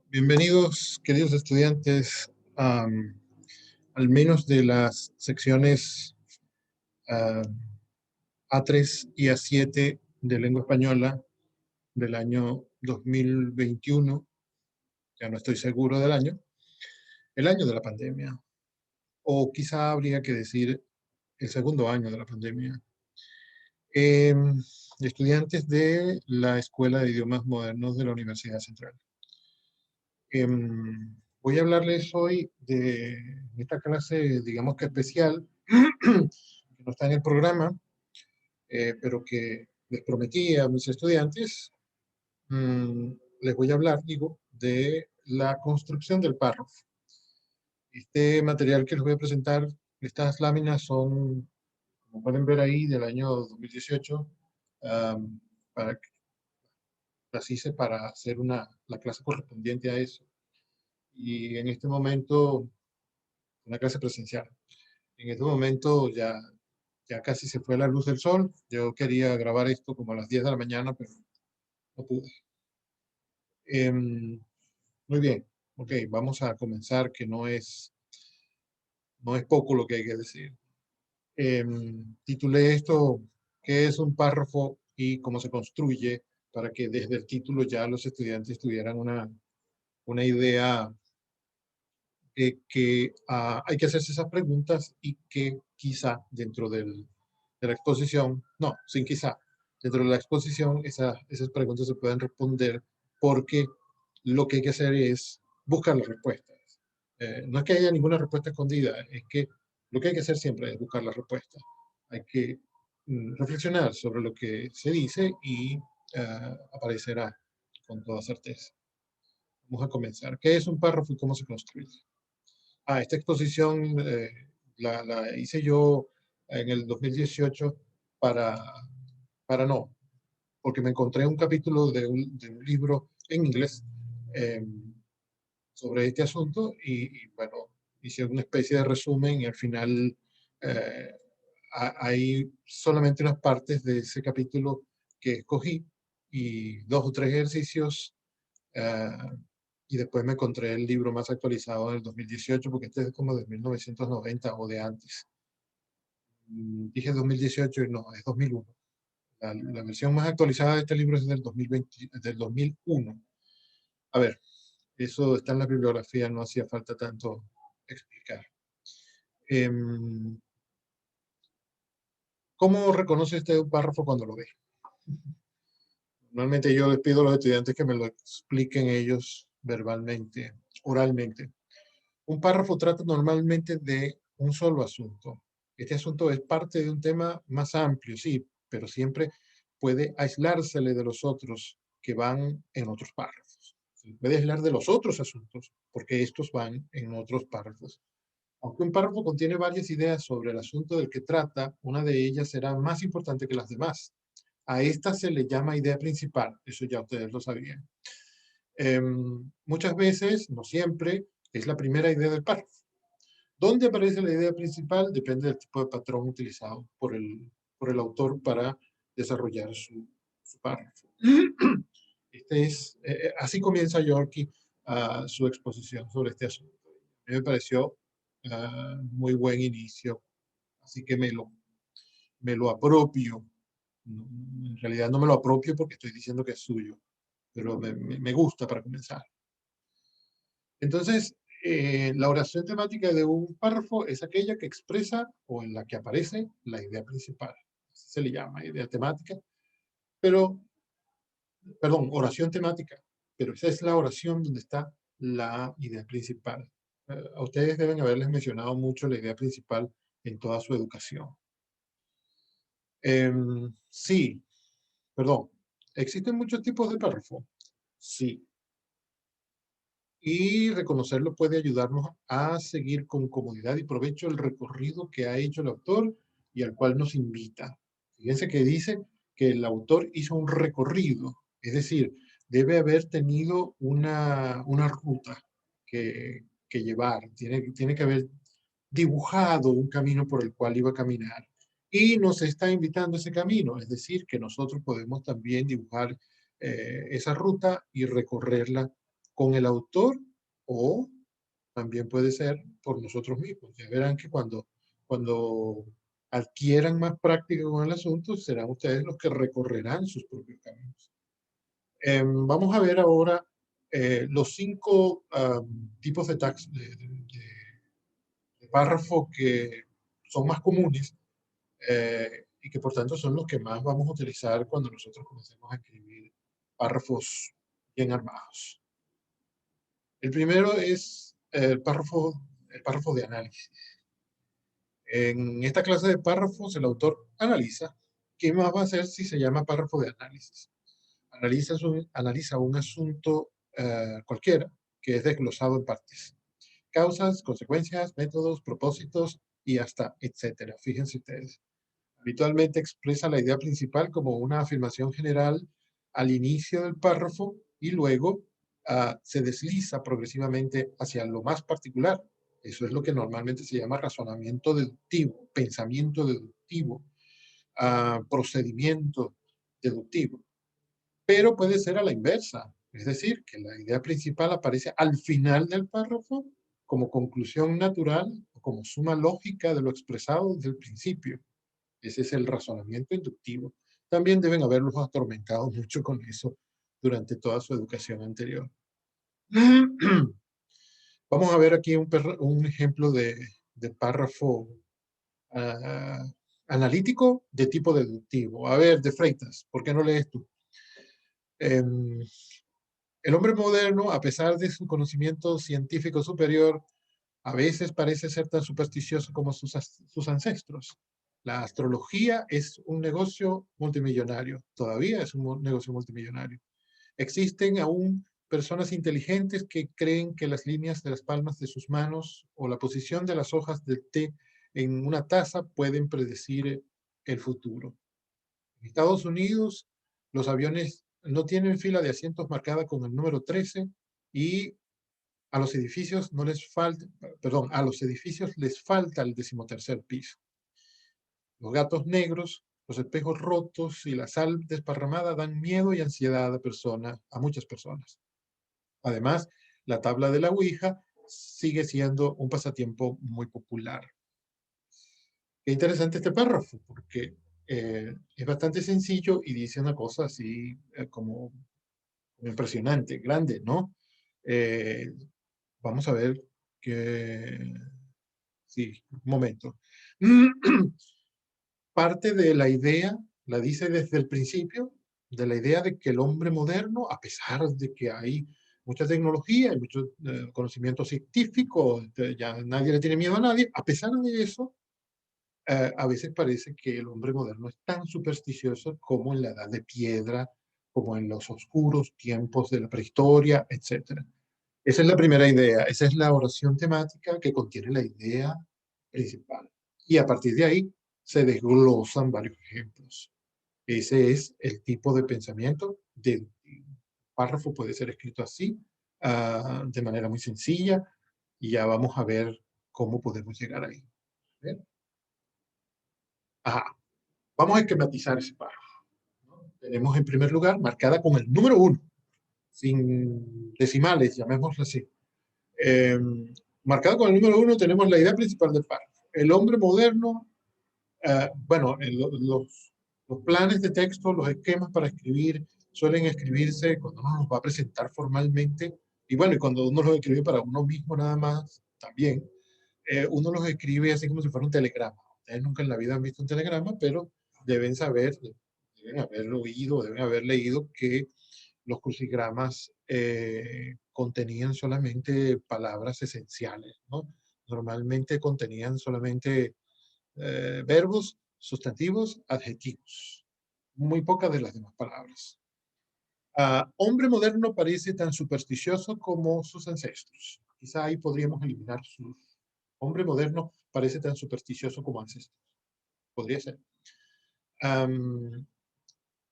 Bienvenidos, queridos estudiantes, al menos de las secciones ah, A3 y A7 de lengua española del año 2021. Ya no estoy seguro del año, el año de la pandemia, o quizá habría que decir el segundo año de la pandemia. Estudiantes de la Escuela de Idiomas Modernos de la Universidad Central. Voy a hablarles hoy de esta clase, digamos que especial, que no está en el programa, pero que les prometí a mis estudiantes. Les voy a hablar, digo, de la construcción del párrafo. Este material que les voy a presentar, estas láminas son, como pueden ver ahí, del año 2018, para que las hice para hacer la clase correspondiente a eso. Y en este momento, una clase presencial. En este momento ya casi se fue la luz del sol. Yo quería grabar esto como a las 10 de la mañana, pero no pude. Muy bien, ok, vamos a comenzar, que no es poco lo que hay que decir. Titulé esto, ¿qué es un párrafo y cómo se construye? Para que desde el título ya los estudiantes tuvieran una idea de que hay que hacerse esas preguntas y que quizá dentro de la exposición, no, sin quizá, dentro de la exposición esas preguntas se pueden responder porque lo que hay que hacer es buscar las respuestas. No es que haya ninguna respuesta escondida, es que lo que hay que hacer siempre es buscar las respuestas. Hay que reflexionar sobre lo que se dice y aparecerá con toda certeza. Vamos a comenzar. ¿Qué es un párrafo y cómo se construye? Esta exposición la hice yo en el 2018 para, no, porque me encontré un capítulo de un libro en inglés eh, sobre este asunto y, bueno, hice una especie de resumen y al final eh, hay solamente unas partes de ese capítulo que escogí y dos o tres ejercicios. eh, y después me encontré el libro más actualizado del 2018, porque este es como de 1990 o de antes. Dije 2018 y no, es 2001. La versión más actualizada de este libro es del 2020, del 2001. A ver, eso está en la bibliografía, no hacía falta tanto explicar. ¿Cómo reconoce usted un párrafo cuando lo ve? Normalmente yo les pido a los estudiantes que me lo expliquen ellos verbalmente, oralmente. Un párrafo trata normalmente de un solo asunto. Este asunto es parte de un tema más amplio, sí, pero siempre puede aislársele de los otros que van en otros párrafos. Se puede aislar de los otros asuntos porque estos van en otros párrafos. Aunque un párrafo contiene varias ideas sobre el asunto del que trata, una de ellas será más importante que las demás. A esta se le llama idea principal, eso ya ustedes lo sabían. Muchas veces, no siempre, es la primera idea del párrafo. ¿Dónde aparece la idea principal? Depende del tipo de patrón utilizado por el autor para desarrollar su párrafo. Así comienza Yorkie su exposición sobre este asunto. A mí me pareció muy buen inicio, así que me lo apropio. En realidad no me lo apropio porque estoy diciendo que es suyo, pero me gusta para comenzar. Entonces, la oración temática de un párrafo es aquella que expresa o en la que aparece la idea principal. Así se le llama, idea temática. Pero, perdón, oración temática. Pero esa es la oración donde está la idea principal. A ustedes deben haberles mencionado mucho la idea principal en toda su educación. Sí, perdón. ¿Existen muchos tipos de párrafo? Sí. Y reconocerlo puede ayudarnos a seguir con comodidad y provecho el recorrido que ha hecho el autor y al cual nos invita. Fíjense que dice que el autor hizo un recorrido, es decir, debe haber tenido una ruta que llevar, tiene que haber dibujado un camino por el cual iba a caminar y nos está invitando a ese camino, es decir, que nosotros podemos también dibujar esa ruta y recorrerla con el autor o también puede ser por nosotros mismos. Ya verán que cuando adquieran más práctica con el asunto, serán ustedes los que recorrerán sus propios caminos. Vamos a ver ahora los 5 tipos de párrafo que son más comunes y que por tanto son los que más vamos a utilizar cuando nosotros comencemos a escribir párrafos bien armados. El primero es el párrafo de análisis. En esta clase de párrafos el autor analiza. ¿Qué más va a hacer si se llama párrafo de análisis? Analiza un asunto cualquiera que es desglosado en partes. Causas, consecuencias, métodos, propósitos y hasta etcétera. Fíjense ustedes. Habitualmente expresa la idea principal como una afirmación general al inicio del párrafo y luego se desliza progresivamente hacia lo más particular. Eso es lo que normalmente se llama razonamiento deductivo, pensamiento deductivo, procedimiento deductivo. Pero puede ser a la inversa, es decir, que la idea principal aparece al final del párrafo como conclusión natural o como suma lógica de lo expresado desde el principio. Ese es el razonamiento inductivo. También deben haberlos atormentado mucho con eso durante toda su educación anterior. Vamos a ver aquí un ejemplo de párrafo analítico de tipo deductivo. A ver, de Freitas, ¿por qué no lees tú? El hombre moderno, a pesar de su conocimiento científico superior, a veces parece ser tan supersticioso como sus ancestros. La astrología es un negocio multimillonario, todavía es un negocio multimillonario. Existen aún personas inteligentes que creen que las líneas de las palmas de sus manos o la posición de las hojas del té en una taza pueden predecir el futuro. En Estados Unidos, los aviones no tienen fila de asientos marcada con el número 13 y a los edificios no les falta, perdón, a los edificios les falta el 13º piso. Los gatos negros, los espejos rotos y la sal desparramada dan miedo y ansiedad a muchas personas. Además, la tabla de la Ouija sigue siendo un pasatiempo muy popular. Qué interesante este párrafo, porque es bastante sencillo y dice una cosa así como impresionante, grande, ¿no? Vamos a ver que... Sí, un momento. Parte de la idea, la dice desde el principio, de la idea de que el hombre moderno, a pesar de que hay mucha tecnología, hay mucho conocimiento científico, ya nadie le tiene miedo a nadie, a pesar de eso, a veces parece que el hombre moderno es tan supersticioso como en la edad de piedra, como en los oscuros tiempos de la prehistoria, etc. Esa es la primera idea, esa es la oración temática que contiene la idea principal. Y a partir de ahí se desglosan varios ejemplos. Ese es el tipo de pensamiento deductivo. El párrafo puede ser escrito así, de manera muy sencilla, y ya vamos a ver cómo podemos llegar ahí. ¿Bien? Ajá. Vamos a esquematizar ese párrafo, ¿no? Tenemos en primer lugar marcada con el número 1, sin decimales, llamémoslo así. Eh, Marcado con el número 1 tenemos la idea principal del párrafo. El hombre moderno, bueno, los planes de texto, los esquemas para escribir suelen escribirse cuando uno los va a presentar formalmente y bueno, y cuando uno los escribe para uno mismo nada más, también, uno los escribe así como si fuera un telegrama. Ustedes nunca en la vida han visto un telegrama, pero deben saber, deben haber oído, deben haber leído que los crucigramas contenían solamente palabras esenciales, ¿no? Normalmente contenían solamente verbos, sustantivos, adjetivos. Muy pocas de las demás palabras. Hombre moderno parece tan supersticioso como sus ancestros. Quizá ahí podríamos eliminar sus. Hombre moderno parece tan supersticioso como ancestros. Podría ser.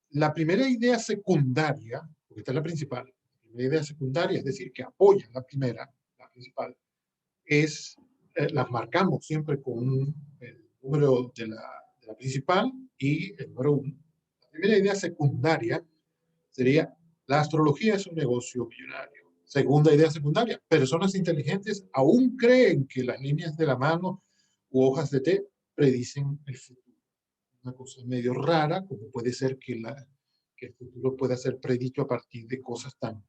La primera idea secundaria, porque esta es la principal, la primera idea secundaria, es decir, que apoya la primera, la principal, es, las marcamos siempre con el número de la principal y el número 1. La primera idea secundaria sería, la astrología es un negocio millonario. Segunda idea secundaria, personas inteligentes aún creen que las líneas de la mano u hojas de té predicen el futuro. Una cosa medio rara, como puede ser que el futuro pueda ser predicho a partir de cosas tan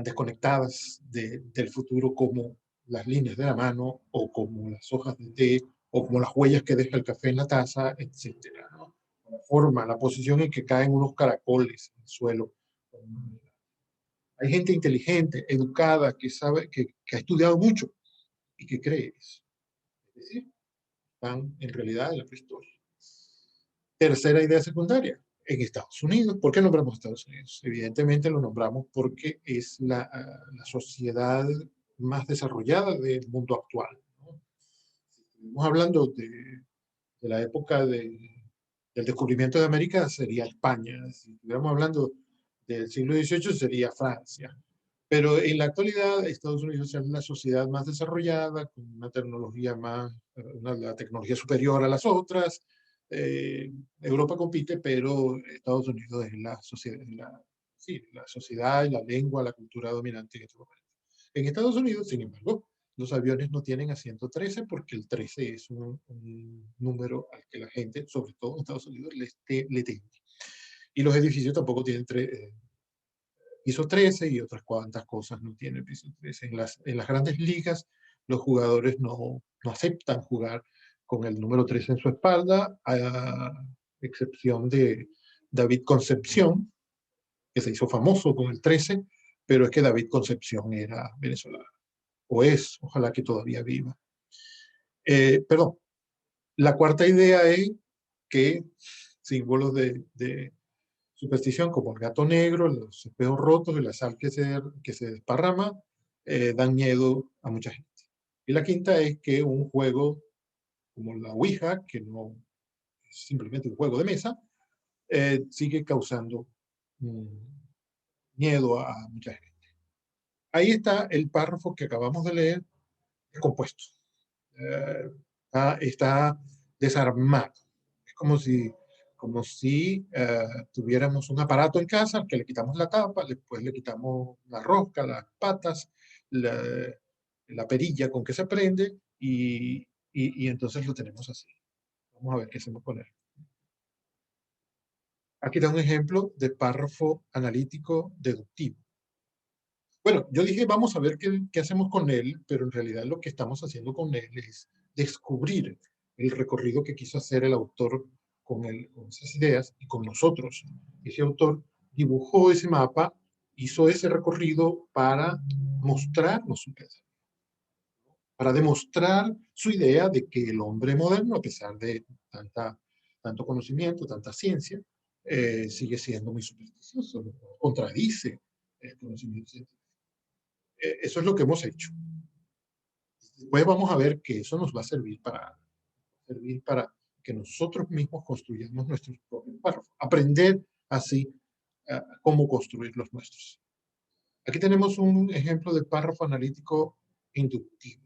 desconectadas del futuro como las líneas de la mano o como las hojas de té o como las huellas que deja el café en la taza, etcétera, ¿no? La forma, la posición en que caen unos caracoles en el suelo. Hay gente inteligente, educada, que sabe, que ha estudiado mucho y que cree eso. Es decir, están en realidad en la prehistoria. Tercera idea secundaria, en Estados Unidos. ¿Por qué nombramos Estados Unidos? Evidentemente lo nombramos porque es la sociedad más desarrollada del mundo actual, ¿no? Estamos hablando de la época del descubrimiento de América, sería España. Si estuviéramos hablando del siglo XVIII, sería Francia. Pero en la actualidad, Estados Unidos es la sociedad más desarrollada, con una tecnología la tecnología superior a las otras. Europa compite, pero Estados Unidos es la sociedad, sí, la sociedad, la lengua, la cultura dominante en este momento. En Estados Unidos, sin embargo, los aviones no tienen asiento 13 porque el 13 es un número al que la gente, sobre todo en Estados Unidos, le teme. Y los edificios tampoco tienen piso 13 y otras cuantas cosas no tienen piso 13. En las grandes ligas, los jugadores no aceptan jugar con el número 13 en su espalda, a excepción de David Concepción, que se hizo famoso con el 13, pero es que David Concepción era venezolano, o es, ojalá que todavía viva. Perdón, la cuarta idea es que símbolos de superstición como el gato negro, los espejos rotos y la sal que se desparrama, dan miedo a mucha gente. Y la quinta es que un juego como la Ouija, que no es simplemente un juego de mesa, sigue causando miedo a mucha gente. Ahí está el párrafo que acabamos de leer, compuesto. Está desarmado. Es como si tuviéramos un aparato en casa al que le quitamos la tapa, después le quitamos la rosca, las patas, la perilla con que se prende y entonces lo tenemos así. Vamos a ver qué hacemos con él. Aquí da un ejemplo de párrafo analítico deductivo. Bueno, yo dije, vamos a ver qué hacemos con él, pero en realidad lo que estamos haciendo con él es descubrir el recorrido que quiso hacer el autor con esas ideas y con nosotros. Ese autor dibujó ese mapa, hizo ese recorrido para mostrarnos su pensamiento, para demostrar su idea de que el hombre moderno, a pesar de tanto conocimiento, tanta ciencia, sigue siendo muy supersticioso, contradice el conocimiento científico. Eso es lo que hemos hecho. Después vamos a ver que eso nos va a servir para que nosotros mismos construyamos nuestros propios párrafos. Aprender así cómo construir los nuestros. Aquí tenemos un ejemplo de párrafo analítico inductivo.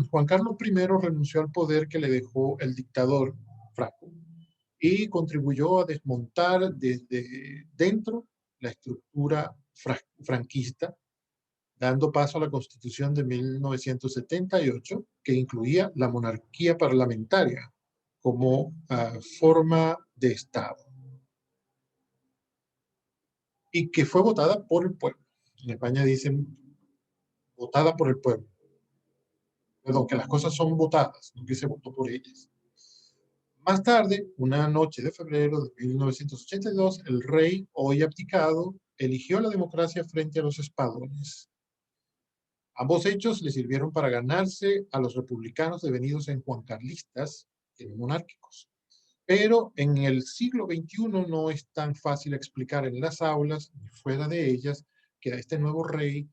Juan Carlos I renunció al poder que le dejó el dictador Franco y contribuyó a desmontar desde dentro la estructura franquista, dando paso a la Constitución de 1978, que incluía la monarquía parlamentaria como forma de Estado y que fue votada por el pueblo. En España dicen votada por el pueblo. Perdón, que las cosas son votadas, no que se votó por ellas. Más tarde, una noche de febrero de 1982, el rey, hoy abdicado, eligió la democracia frente a los espadones. Ambos hechos le sirvieron para ganarse a los republicanos devenidos en juancarlistas que en monárquicos. Pero en el siglo XXI no es tan fácil explicar en las aulas ni fuera de ellas que a este nuevo rey,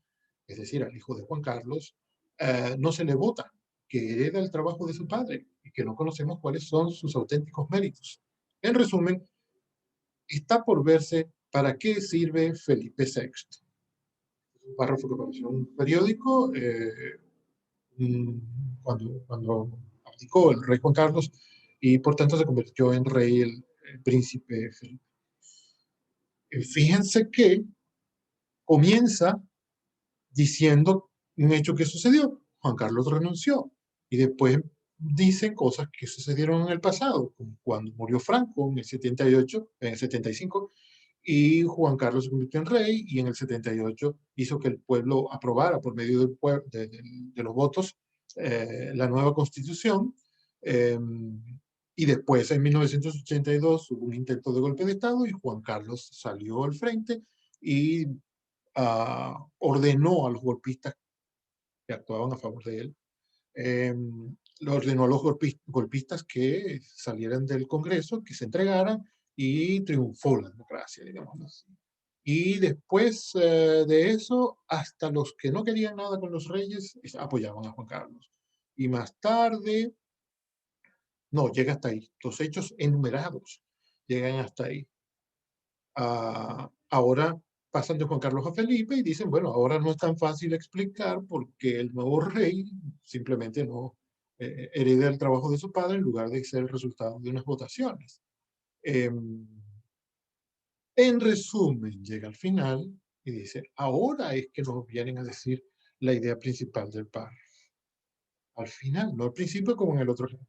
es decir, al hijo de Juan Carlos, no se le vota, que hereda el trabajo de su padre y que no conocemos cuáles son sus auténticos méritos. En resumen, está por verse para qué sirve Felipe VI. Un párrafo que apareció en un periódico cuando abdicó el rey Juan Carlos y por tanto se convirtió en rey el príncipe Felipe. Fíjense que comienza diciendo un hecho que sucedió. Juan Carlos renunció y después dice cosas que sucedieron en el pasado, como cuando murió Franco en el 78, en el 75, y Juan Carlos se convirtió en rey y en el 78 hizo que el pueblo aprobara por medio de los votos la nueva constitución. Y después, en 1982, hubo un intento de golpe de Estado y Juan Carlos salió al frente y ordenó a los golpistas que actuaban a favor de él, le ordenó a los golpistas que salieran del Congreso, que se entregaran y triunfó la democracia, digamos así. Y después de eso, hasta los que no querían nada con los reyes apoyaban a Juan Carlos. Y más tarde, no, llega hasta ahí. Los hechos enumerados llegan hasta ahí. Ahora pasan de Juan Carlos a Felipe y dicen, bueno, ahora no es tan fácil explicar porque el nuevo rey simplemente no hereda el trabajo de su padre en lugar de ser el resultado de unas votaciones. En resumen, llega al final y dice, ahora es que nos vienen a decir la idea principal del párrafo. Al final, no al principio como en el otro ejemplo.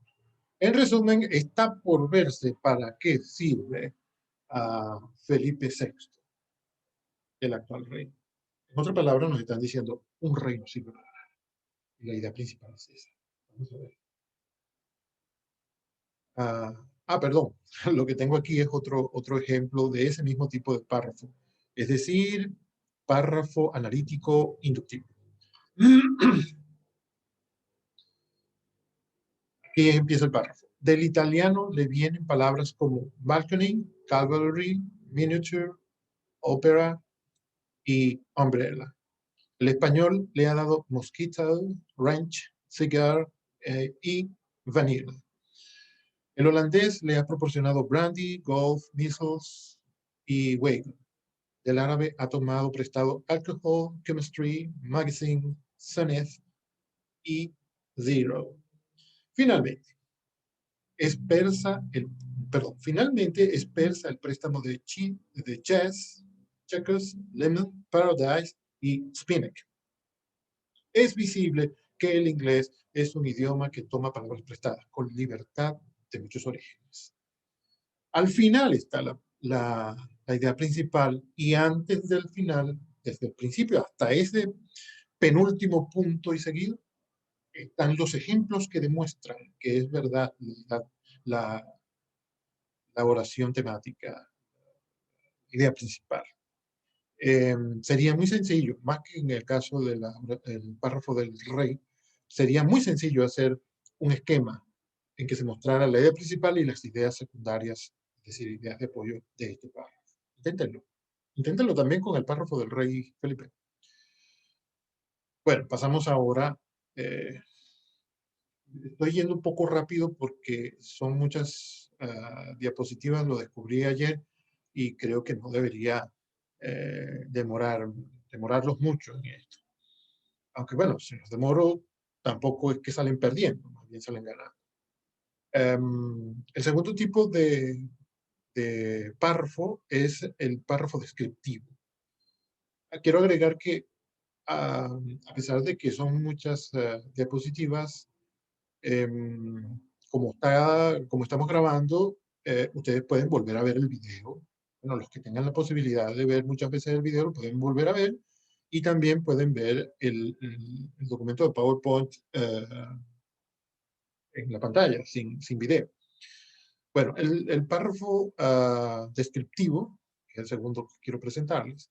En resumen, está por verse para qué sirve a Felipe VI, el actual rey. En otras palabras, nos están diciendo, un reino sirve para nada. Y la idea principal es esa. Vamos a ver. Perdón. Lo que tengo aquí es otro ejemplo de ese mismo tipo de párrafo. Es decir, párrafo analítico inductivo. Aquí empieza el párrafo. Del italiano le vienen palabras como balcony, cavalry, miniature, ópera y umbrella. El español le ha dado mosquito, ranch, cigar y vanilla. El holandés le ha proporcionado brandy, golf, measles y whale. Del árabe ha tomado prestado alcohol, chemistry, magazine, zenith y zero. Finalmente, finalmente es persa el préstamo de chess, checkers, lemon, paradise y spinach. Es visible que el inglés es un idioma que toma palabras prestadas con libertad de muchos orígenes. Al final está la idea principal y antes del final, desde el principio hasta ese penúltimo punto y seguido, están los ejemplos que demuestran que es verdad la, la oración temática, idea principal. Sería muy sencillo, más que en el caso del párrafo del rey, sería muy sencillo hacer un esquema en que se mostrara la idea principal y las ideas secundarias, es decir, ideas de apoyo de este párrafo. Inténtenlo. Inténtenlo también con el párrafo del rey Felipe. Bueno, pasamos ahora. Estoy yendo un poco rápido porque son muchas diapositivas, lo descubrí ayer y creo que no debería demorarlos mucho en esto. Aunque bueno, si los demoro, tampoco es que salen perdiendo, más bien salen ganando. El segundo tipo de párrafo es el párrafo descriptivo. Quiero agregar que a pesar de que son muchas diapositivas, como estamos grabando, ustedes pueden volver a ver el video. Bueno, los que tengan la posibilidad de ver muchas veces el video lo pueden volver a ver y también pueden ver el documento de PowerPoint en la pantalla, sin video. Bueno, el párrafo descriptivo, que es el segundo que quiero presentarles,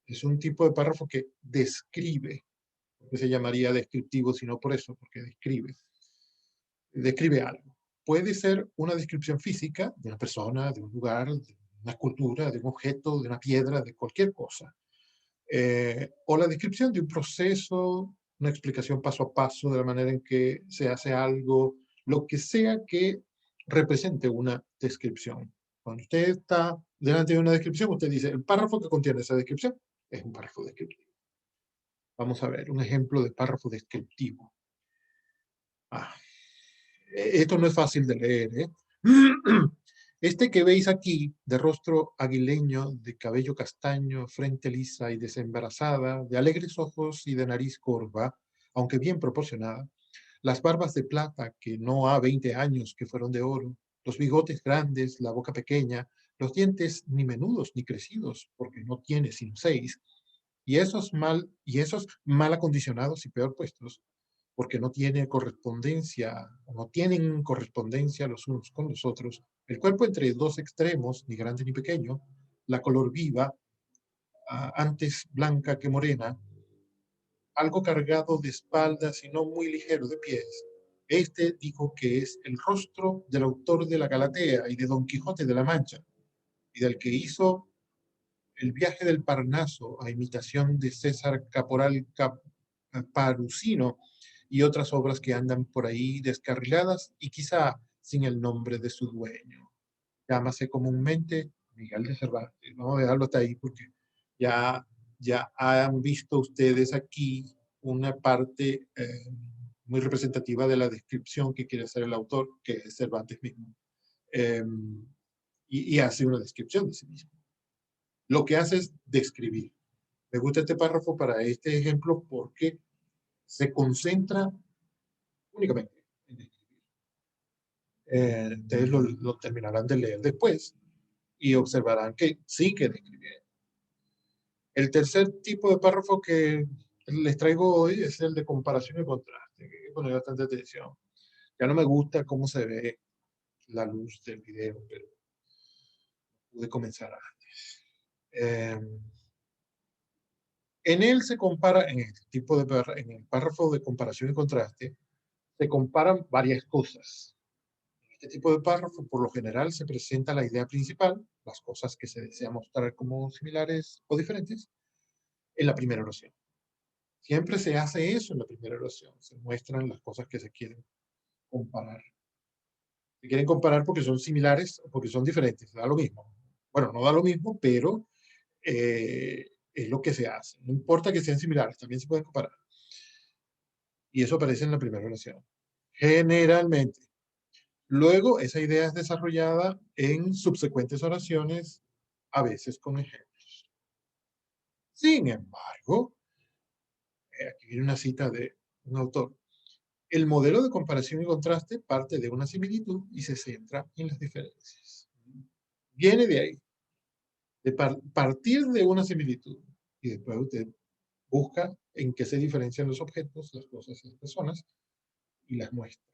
es un tipo de párrafo que describe, que se llamaría descriptivo, sino por eso, porque describe algo. Puede ser una descripción física de una persona, de un lugar, de una escultura, de un objeto, de una piedra, de cualquier cosa. O la descripción de un proceso, una explicación paso a paso de la manera en que se hace algo, lo que sea que represente una descripción. Cuando usted está delante de una descripción, usted dice, el párrafo que contiene esa descripción es un párrafo descriptivo. Vamos a ver un ejemplo de párrafo descriptivo. Esto no es fácil de leer, ¿eh? Este que veis aquí, de rostro aguileño, de cabello castaño, frente lisa y desembarazada, de alegres ojos y de nariz curva, aunque bien proporcionada, las barbas de plata que no ha 20 años que fueron de oro, los bigotes grandes, la boca pequeña, los dientes ni menudos ni crecidos, porque no tiene sino 6, y esos mal acondicionados y peor puestos, porque no tiene correspondencia, o no tienen correspondencia los unos con los otros, el cuerpo entre dos extremos, ni grande ni pequeño, la color viva, antes blanca que morena, algo cargado de espaldas y no muy ligero de pies. Este dijo que es el rostro del autor de la Galatea y de Don Quijote de la Mancha, y del que hizo el viaje del Parnaso a imitación de César Caporal Parusino y otras obras que andan por ahí descarriladas y quizá sin el nombre de su dueño. Llámase comúnmente Miguel de Cervantes. Vamos a dejarlo hasta ahí porque ya, ya han visto ustedes aquí una parte muy representativa de la descripción que quiere hacer el autor, que es Cervantes mismo. Eh, y hace una descripción de sí mismo. Lo que hace es describir. Me gusta este párrafo para este ejemplo porque se concentra únicamente en describir. Ustedes lo terminarán de leer después y observarán que sí que describe. El tercer tipo de párrafo que les traigo hoy es el de comparación y contraste, que hay que poner bastante atención. Ya no me gusta cómo se ve la luz del video, pero pude comenzar antes. En él se compara, en este tipo de en el párrafo de comparación y contraste, se comparan varias cosas. En este tipo de párrafo, por lo general, se presenta la idea principal, las cosas que se desea mostrar como similares o diferentes, en la primera oración. Siempre se hace eso en la primera oración, se muestran las cosas que se quieren comparar. Se quieren comparar porque son similares o porque son diferentes, da lo mismo. Bueno, no da lo mismo, pero es lo que se hace. No importa que sean similares, también se pueden comparar. Y eso aparece en la primera oración. Generalmente. Luego, esa idea es desarrollada en subsecuentes oraciones, a veces con ejemplos. Sin embargo, aquí viene una cita de un autor. El modelo de comparación y contraste parte de una similitud y se centra en las diferencias. Viene de ahí, de partir de una similitud. Y después usted busca en qué se diferencian los objetos, las cosas y las personas y las muestra.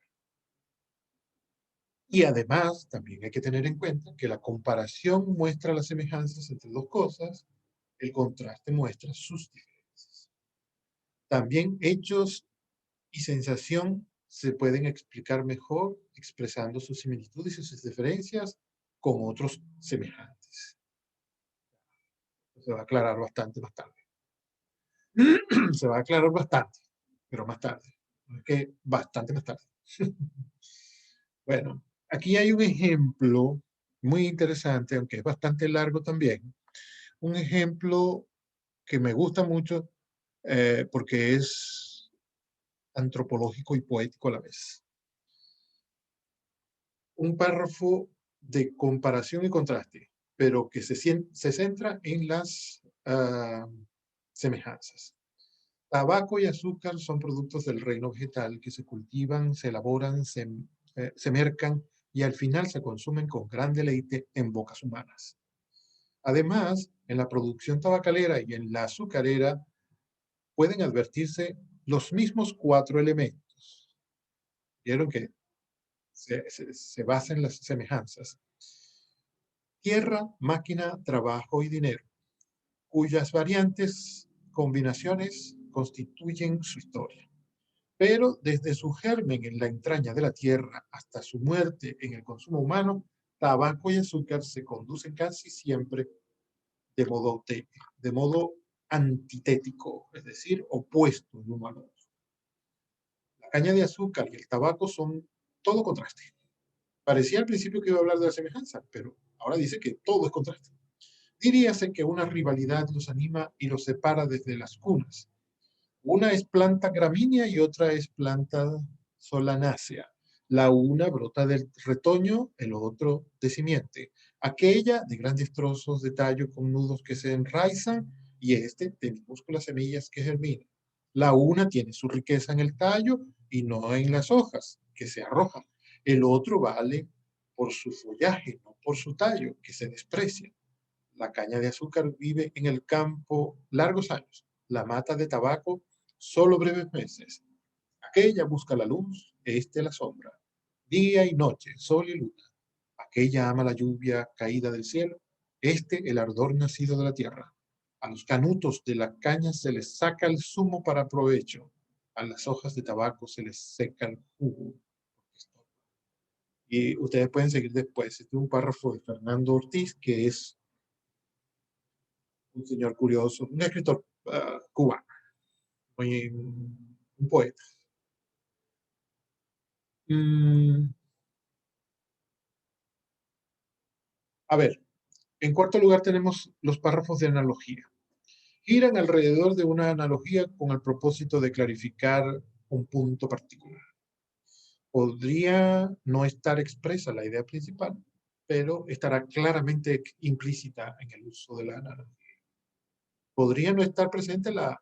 Y además, también hay que tener en cuenta que la comparación muestra las semejanzas entre dos cosas, el contraste muestra sus diferencias. También hechos y sensación se pueden explicar mejor expresando sus similitudes y sus diferencias con otros semejantes. Se va a aclarar bastante más tarde. Se va a aclarar bastante, pero más tarde. Es que bastante más tarde. Bueno, aquí hay un ejemplo muy interesante, aunque es bastante largo también. Un ejemplo que me gusta mucho porque es antropológico y poético a la vez. Un párrafo de comparación y contraste, pero que se centra en las semejanzas. Tabaco y azúcar son productos del reino vegetal que se cultivan, se elaboran, se mercan y al final se consumen con gran deleite en bocas humanas. Además, en la producción tabacalera y en la azucarera pueden advertirse los mismos 4 elementos. Vieron que se basa en las semejanzas. Tierra, máquina, trabajo y dinero, cuyas variantes, combinaciones constituyen su historia. Pero desde su germen en la entraña de la tierra hasta su muerte en el consumo humano, tabaco y azúcar se conducen casi siempre de modo antitético, es decir, opuesto el uno al otro. La caña de azúcar y el tabaco son todo contraste. Parecía al principio que iba a hablar de la semejanza, pero ahora dice que todo es contraste. Diríase que una rivalidad los anima y los separa desde las cunas. Una es planta gramínea y otra es planta solanácea. La una brota del retoño, el otro de simiente. Aquella de grandes trozos de tallo con nudos que se enraizan y este de minúsculas semillas que germinan. La una tiene su riqueza en el tallo y no en las hojas que se arrojan. El otro vale por su follaje, no por su tallo, que se desprecia. La caña de azúcar vive en el campo largos años. La mata de tabaco solo breves meses. Aquella busca la luz, este la sombra. Día y noche, sol y luna. Aquella ama la lluvia caída del cielo, este el ardor nacido de la tierra. A los canutos de la caña se les saca el zumo para provecho. A las hojas de tabaco se les seca el jugo. Y ustedes pueden seguir después. Este es un párrafo de Fernando Ortiz, que es un señor curioso, un escritor cubano, un poeta. Mm, a ver, en cuarto lugar tenemos los párrafos de analogía. Giran alrededor de una analogía con el propósito de clarificar un punto particular. Podría no estar expresa la idea principal, pero estará claramente implícita en el uso de la analogía. Podría no estar presente la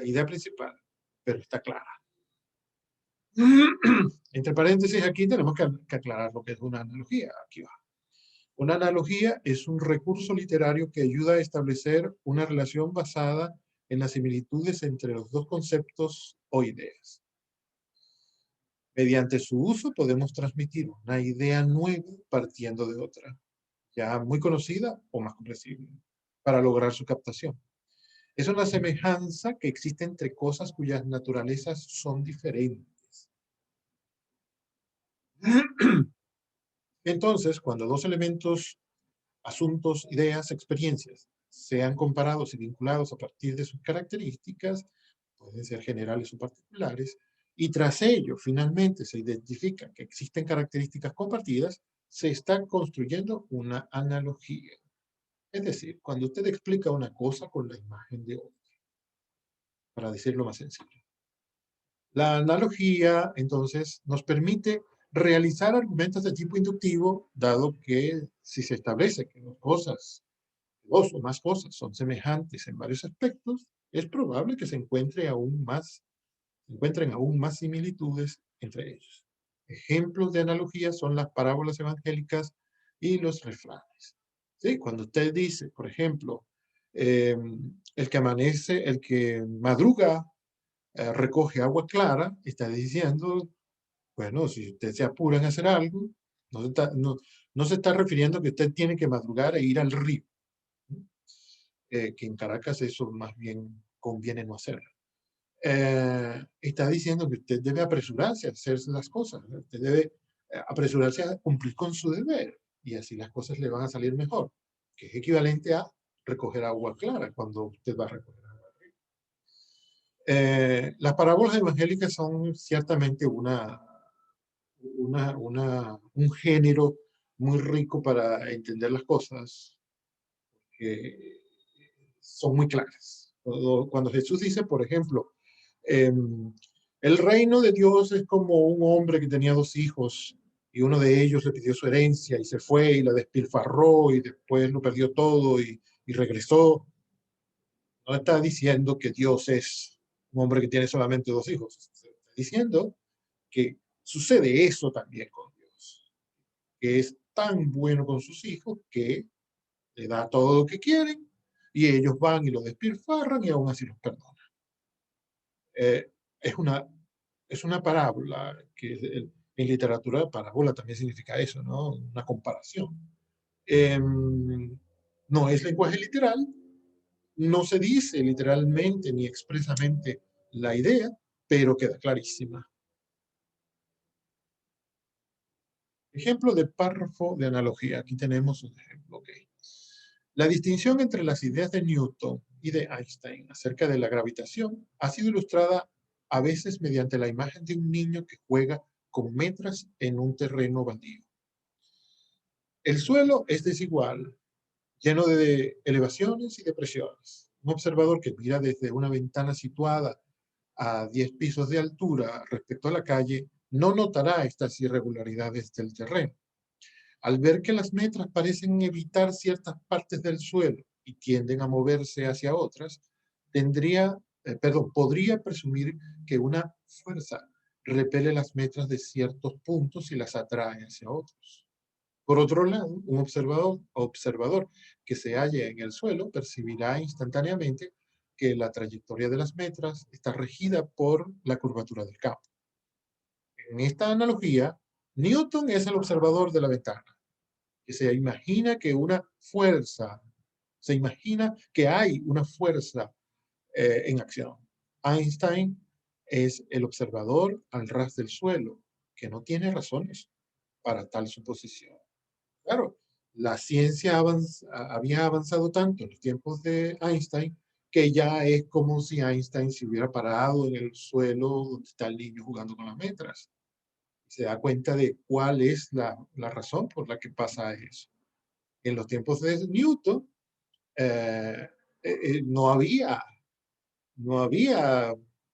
idea principal, pero está clara. Entre paréntesis, aquí tenemos que aclarar lo que es una analogía. Aquí va. Una analogía es un recurso literario que ayuda a establecer una relación basada en las similitudes entre los dos conceptos o ideas. Mediante su uso podemos transmitir una idea nueva partiendo de otra, ya muy conocida o más comprensible, para lograr su captación. Es una semejanza que existe entre cosas cuyas naturalezas son diferentes. Entonces, cuando dos elementos, asuntos, ideas, experiencias, sean comparados y vinculados a partir de sus características, pueden ser generales o particulares, y tras ello finalmente se identifica que existen características compartidas, se está construyendo una analogía. Es decir, cuando usted explica una cosa con la imagen de otra, para decirlo más sencillo. La analogía, entonces, nos permite realizar argumentos de tipo inductivo, dado que si se establece que dos o más cosas son semejantes en varios aspectos, es probable que se encuentren aún más similitudes entre ellos. Ejemplos de analogía son las parábolas evangélicas y los refranes. ¿Sí? Cuando usted dice, por ejemplo, el que amanece, el que madruga, recoge agua clara, está diciendo, bueno, si usted se apura en hacer algo, no se está refiriendo a que usted tiene que madrugar e ir al río, que en Caracas eso más bien conviene no hacerlo. Está diciendo que usted debe apresurarse a hacer las cosas, ¿no? Usted debe apresurarse a cumplir con su deber y así las cosas le van a salir mejor, que es equivalente a recoger agua clara cuando usted va a recoger agua. Las parábolas evangélicas son ciertamente un género muy rico para entender las cosas, que son muy claras. Cuando Jesús dice, por ejemplo, el reino de Dios es como un hombre que tenía dos hijos y uno de ellos le pidió su herencia y se fue y la despilfarró y después lo perdió todo y regresó. No está diciendo que Dios es un hombre que tiene solamente dos hijos. Está diciendo que sucede eso también con Dios, que es tan bueno con sus hijos que le da todo lo que quieren y ellos van y lo despilfarran y aún así los perdona. Eh, es, una, es una parábola, que en literatura parábola también significa eso, ¿no? Una comparación. No es lenguaje literal, no se dice literalmente ni expresamente la idea, pero queda clarísima. Ejemplo de párrafo de analogía. Aquí tenemos un ejemplo. Okay. La distinción entre las ideas de Newton y de Einstein acerca de la gravitación ha sido ilustrada a veces mediante la imagen de un niño que juega con metras en un terreno baldío. El suelo es desigual, lleno de elevaciones y depresiones. Un observador que mira desde una ventana situada a 10 pisos de altura respecto a la calle no notará estas irregularidades del terreno. Al ver que las metras parecen evitar ciertas partes del suelo y tienden a moverse hacia otras, podría presumir que una fuerza repele las metras de ciertos puntos y las atrae hacia otros. Por otro lado, un observador que se halle en el suelo percibirá instantáneamente que la trayectoria de las metras está regida por la curvatura del campo. En esta analogía, Newton es el observador de la ventana, que se imagina que hay una fuerza en acción. Einstein es el observador al ras del suelo, que no tiene razones para tal suposición. Claro, la ciencia había avanzado tanto en los tiempos de Einstein que ya es como si Einstein se hubiera parado en el suelo donde está el niño jugando con las metras. Se da cuenta de cuál es la razón por la que pasa eso. En los tiempos de Newton eh, no había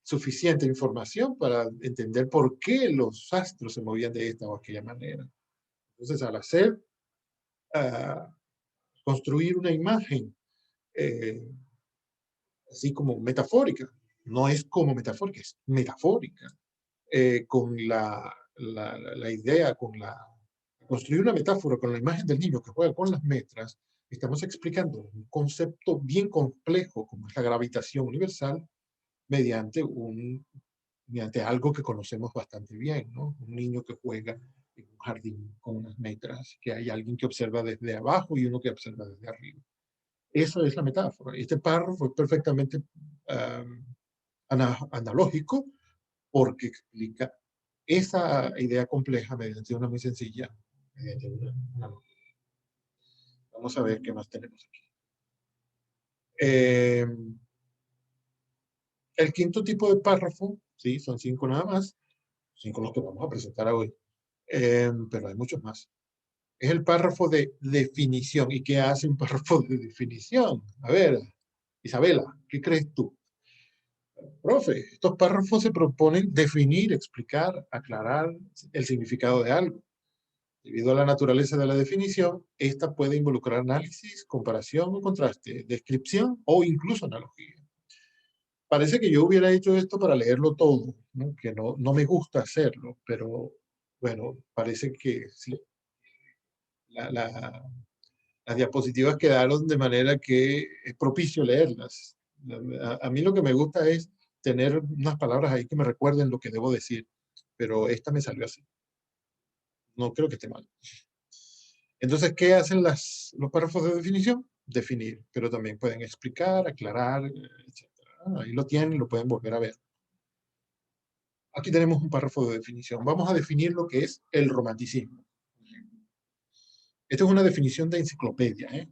suficiente información para entender por qué los astros se movían de esta o aquella manera. Entonces, al uh, construir una imagen eh, así como metafórica, no es como metafórica, es metafórica, con la idea, construir una metáfora con la imagen del niño que juega con las metras, estamos explicando un concepto bien complejo como es la gravitación universal mediante algo que conocemos bastante bien, ¿no? Un niño que juega en un jardín con unas metras, que hay alguien que observa desde abajo y uno que observa desde arriba. Eso es la metáfora. Este párrafo es perfectamente um, analógico porque explica esa idea compleja mediante una muy sencilla. Vamos a ver qué más tenemos aquí. El quinto tipo de párrafo, sí, son 5 nada más, 5 los que vamos a presentar hoy, pero hay muchos más. Es el párrafo de definición. ¿Y qué hace un párrafo de definición? A ver, Isabela, ¿qué crees tú? Profe, estos párrafos se proponen definir, explicar, aclarar el significado de algo. Debido a la naturaleza de la definición, esta puede involucrar análisis, comparación o contraste, descripción o incluso analogía. Parece que yo hubiera hecho esto para leerlo todo, ¿no? Que no me gusta hacerlo, pero bueno, parece que sí. Las diapositivas quedaron de manera que es propicio leerlas. A mí lo que me gusta es tener unas palabras ahí que me recuerden lo que debo decir, pero esta me salió así. No creo que esté mal. Entonces, ¿qué hacen los párrafos de definición? Definir, pero también pueden explicar, aclarar, etc. Ahí lo tienen, lo pueden volver a ver. Aquí tenemos un párrafo de definición. Vamos a definir lo que es el romanticismo. Esto es una definición de enciclopedia, una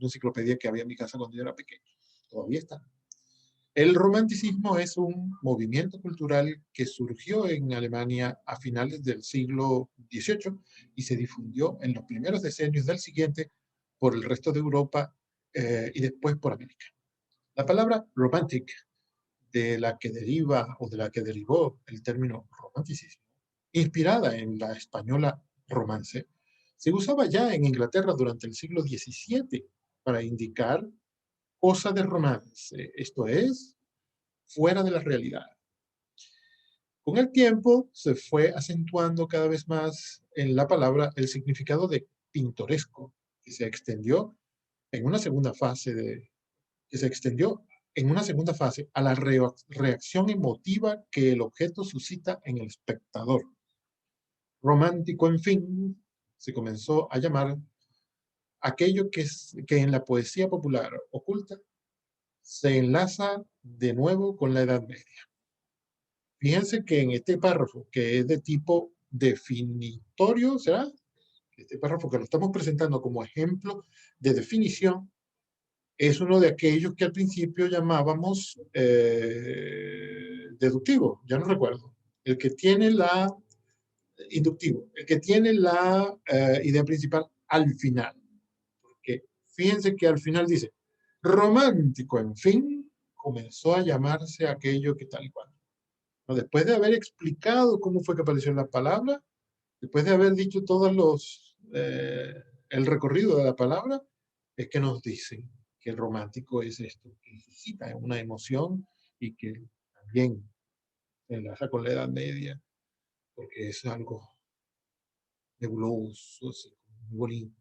enciclopedia que había en mi casa cuando yo era pequeño. Todavía está. El romanticismo es un movimiento cultural que surgió en Alemania a finales del siglo XVIII y se difundió en los primeros decenios del siguiente por el resto de Europa y después por América. La palabra romantic, de la que derivó el término romanticismo, inspirada en la española romance, se usaba ya en Inglaterra durante el siglo XVII para indicar cosa de romance, esto es, fuera de la realidad. Con el tiempo se fue acentuando cada vez más en la palabra el significado de pintoresco, que se extendió en una segunda fase a la reacción emotiva que el objeto suscita en el espectador. Romántico, en fin, se comenzó a llamar aquello que en la poesía popular oculta se enlaza de nuevo con la Edad Media. Fíjense que en este párrafo, que es de tipo definitorio, ¿será? Este párrafo que lo estamos presentando como ejemplo de definición, es uno de aquellos que al principio llamábamos deductivo, ya no recuerdo. El que tiene inductivo, el que tiene la idea principal al final. Porque fíjense que al final dice, romántico, en fin, comenzó a llamarse aquello que tal y cual. ¿no? Después de haber explicado cómo fue que apareció la palabra, después de haber dicho todos el recorrido de la palabra, es que nos dicen que el romántico es esto, que necesita una emoción y que también se enlaza con la Edad Media, porque es algo nebuloso, así, muy bonito.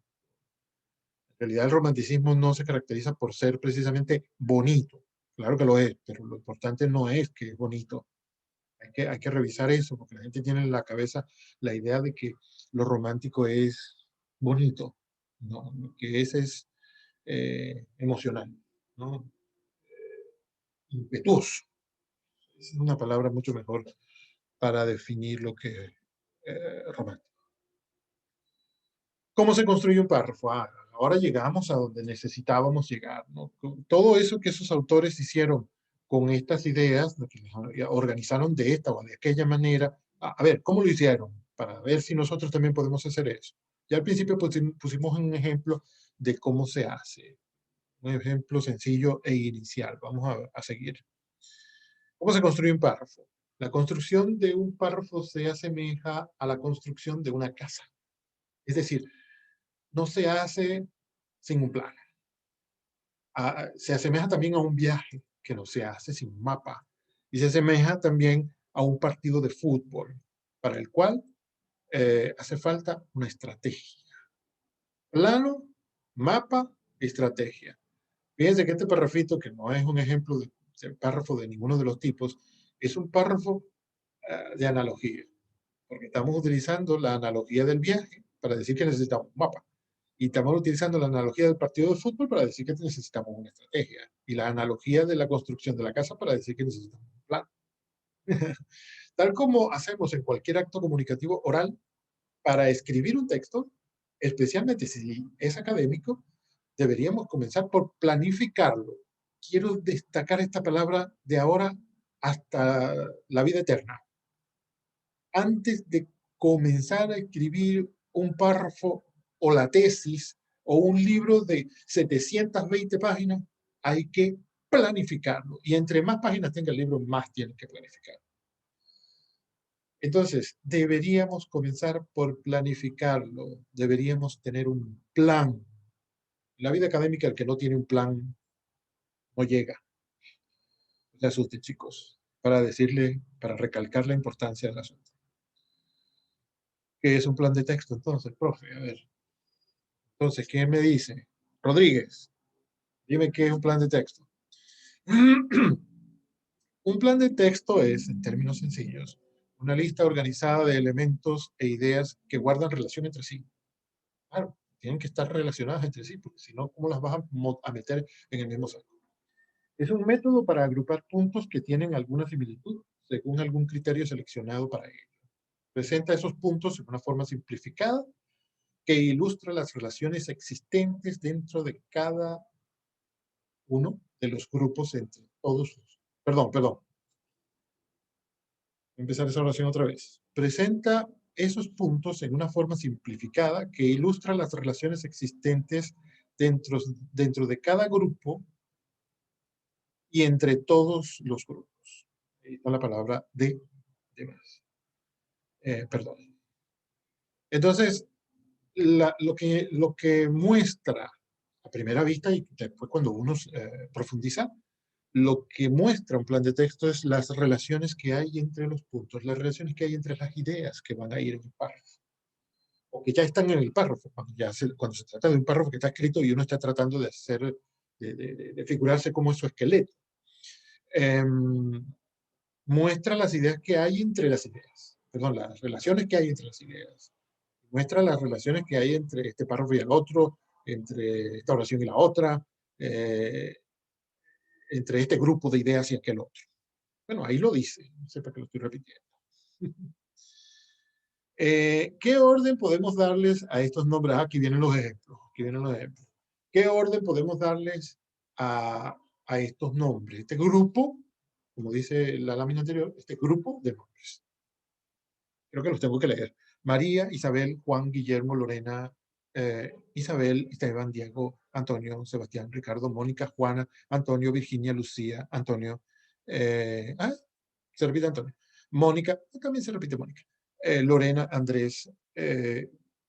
En realidad el romanticismo no se caracteriza por ser precisamente bonito. Claro que lo es, pero lo importante no es que es bonito. Hay que revisar eso, porque la gente tiene en la cabeza la idea de que lo romántico es bonito, ¿no? Que ese es emocional, ¿no? Impetuoso. Es una palabra mucho mejor para definir lo que es romántico. ¿Cómo se construye un párrafo? Ahora llegamos a donde necesitábamos llegar, ¿no? Todo eso que esos autores hicieron con estas ideas, ¿no? Que las organizaron de esta o de aquella manera. A ver, ¿cómo lo hicieron? Para ver si nosotros también podemos hacer eso. Ya al principio pusimos un ejemplo de cómo se hace. Un ejemplo sencillo e inicial. Vamos a seguir. ¿Cómo se construye un párrafo? La construcción de un párrafo se asemeja a la construcción de una casa. Es decir, no se hace sin un plan. Se asemeja también a un viaje que no se hace sin un mapa. Y se asemeja también a un partido de fútbol, para el cual hace falta una estrategia. Plano, mapa, estrategia. Fíjense que este párrafito, que no es un ejemplo de párrafo de ninguno de los tipos, es un párrafo de analogía, porque estamos utilizando la analogía del viaje para decir que necesitamos un mapa. Y estamos utilizando la analogía del partido de fútbol para decir que necesitamos una estrategia. Y la analogía de la construcción de la casa para decir que necesitamos un plan. Tal como hacemos en cualquier acto comunicativo oral, para escribir un texto, especialmente si es académico, deberíamos comenzar por planificarlo. Quiero destacar esta palabra de ahora hasta la vida eterna. Antes de comenzar a escribir un párrafo o la tesis o un libro de 720 páginas, hay que planificarlo. Y entre más páginas tenga el libro, más tiene que planificar. Entonces, deberíamos comenzar por planificarlo. Deberíamos tener un plan. En la vida académica, el que no tiene un plan no llega. No se asusten, chicos, para recalcar la importancia del asunto. ¿Qué es un plan de texto entonces, profe? A ver. Entonces, ¿quién me dice? Rodríguez, dime qué es un plan de texto. Un plan de texto es, en términos sencillos, una lista organizada de elementos e ideas que guardan relación entre sí. Claro, tienen que estar relacionadas entre sí, porque si no, ¿cómo las vas a meter en el mismo saco? Es un método para agrupar puntos que tienen alguna similitud según algún criterio seleccionado para ello. Presenta esos puntos en una forma simplificada que ilustra las relaciones existentes dentro de cada uno de los grupos entre todos los... Perdón. Voy a empezar esa oración otra vez. Presenta esos puntos en una forma simplificada que ilustra las relaciones existentes dentro de cada grupo y entre todos los grupos. Ahí está la palabra de más. Perdón. Entonces, lo que muestra a primera vista y después cuando uno profundiza, lo que muestra un plan de texto es las relaciones que hay entre los puntos, las relaciones que hay entre las ideas que van a ir en el párrafo, o que ya están en el párrafo, cuando se trata de un párrafo que está escrito y uno está tratando de hacer, de figurarse como su esqueleto. Eh, muestra las ideas que hay entre las ideas, perdón, las relaciones que hay entre las ideas, muestra las relaciones que hay entre este párrafo y el otro, entre esta oración y la otra, eh, entre este grupo de ideas y aquel otro. Bueno, ahí lo dice, no sé para qué lo estoy repitiendo. ¿Qué orden podemos darles a estos nombres? Aquí vienen los ejemplos. Aquí vienen los ejemplos. ¿Qué orden podemos darles a estos nombres? Este grupo, como dice la lámina anterior, este grupo de nombres. Creo que los tengo que leer. María, Isabel, Juan, Guillermo, Lorena, Isabel, Esteban, Diego, Antonio, Sebastián, Ricardo, Mónica, Juana, Antonio, Virginia, Lucía, Antonio, Servida Antonio. Mónica, también se repite Mónica. Lorena, Andrés,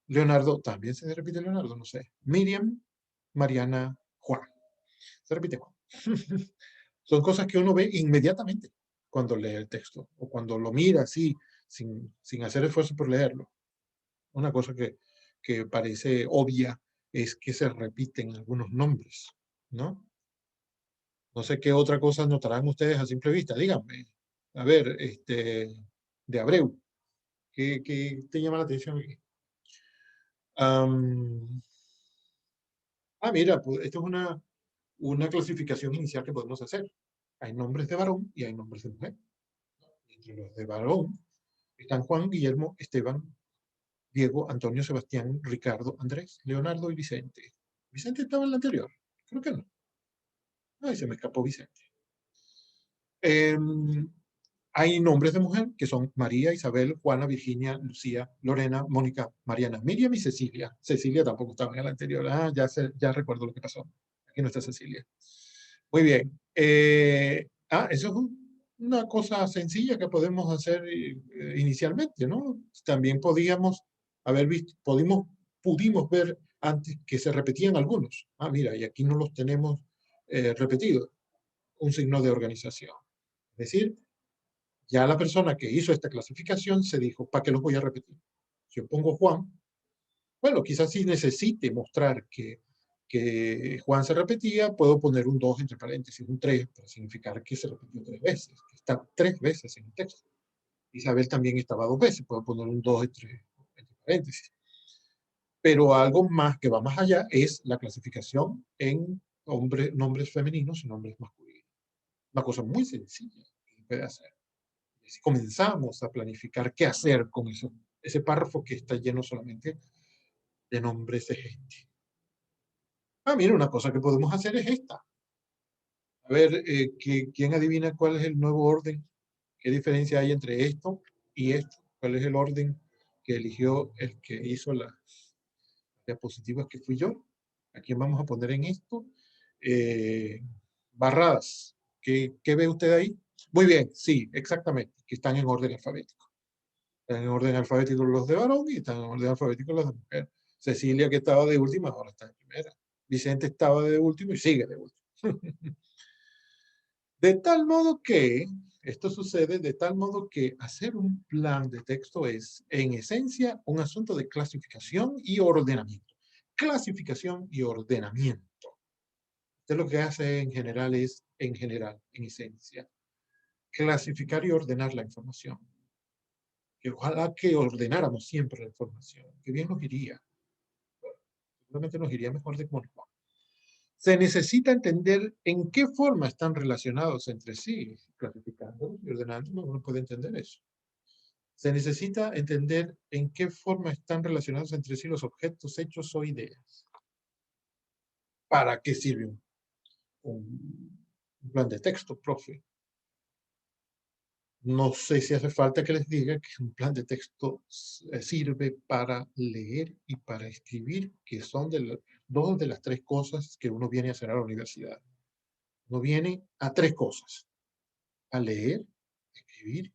Leonardo, también se repite Leonardo, no sé. Miriam, Mariana, Juan. Se repite Juan. Son cosas que uno ve inmediatamente cuando lee el texto o cuando lo mira así, sin hacer esfuerzo por leerlo. Una cosa que parece obvia es que se repiten algunos nombres, ¿no? No sé qué otra cosa notarán ustedes a simple vista. Díganme. A ver, de Abreu, ¿qué te llama la atención aquí? Am, mira, pues esto es una clasificación inicial que podemos hacer. Hay nombres de varón y hay nombres de mujer. Entre los de varón están Juan, Guillermo, Esteban, Diego, Antonio, Sebastián, Ricardo, Andrés, Leonardo y Vicente. ¿Vicente estaba en la anterior? Creo que no. Ay, se me escapó Vicente. Em, Hay nombres de mujer que son María, Isabel, Juana, Virginia, Lucía, Lorena, Mónica, Mariana, Miriam y Cecilia. Cecilia tampoco estaba en la anterior. Ya recuerdo lo que pasó. Aquí no está Cecilia. Muy bien. Eso es una cosa sencilla que podemos hacer inicialmente, ¿no? También podíamos haber visto, pudimos ver antes que se repetían algunos. Mira, y aquí no los tenemos repetidos. Un signo de organización. Es decir, ya la persona que hizo esta clasificación se dijo, ¿para qué los voy a repetir? Si yo pongo Juan, bueno, quizás si necesite mostrar que Juan se repetía, puedo poner un 2 entre paréntesis, un 3, para significar que se repitió 3 veces, que está 3 veces en el texto. Isabel también estaba 2 veces, puedo poner un 2 entre paréntesis. Pero algo más que va más allá es la clasificación en nombres femeninos y nombres masculinos. Una cosa muy sencilla que se puede hacer. Si comenzamos a planificar qué hacer con eso, ese párrafo que está lleno solamente de nombres de gente. Mira, una cosa que podemos hacer es esta. A ver, ¿quién adivina cuál es el nuevo orden? ¿Qué diferencia hay entre esto y esto? ¿Cuál es el orden que eligió el que hizo las diapositivas que fui yo? ¿A quién vamos a poner en esto? Eh, Barradas. ¿Qué ve usted ahí? Muy bien, sí, exactamente, que están en orden alfabético. Están en orden alfabético los de varón y están en orden alfabético los de mujer. Cecilia, que estaba de última, ahora está de primera. Vicente estaba de último y sigue de último. De tal modo que, esto sucede de tal modo que hacer un plan de texto es, en esencia, un asunto de clasificación y ordenamiento. Clasificación y ordenamiento. Usted lo que hace en general es, en esencia, clasificar y ordenar la información. Que ojalá que ordenáramos siempre la información, que bien nos iría. Seguramente nos iría mejor de cómo nos va. Se necesita entender en qué forma están relacionados entre sí, clasificando y ordenando, uno puede entender eso. Se necesita entender en qué forma están relacionados entre sí los objetos, hechos o ideas. ¿Para qué sirve un plan de texto, profe? No sé si hace falta que les diga que un plan de texto sirve para leer y para escribir, que son dos de las tres cosas que uno viene a hacer a la universidad. Uno viene a tres cosas: a leer, escribir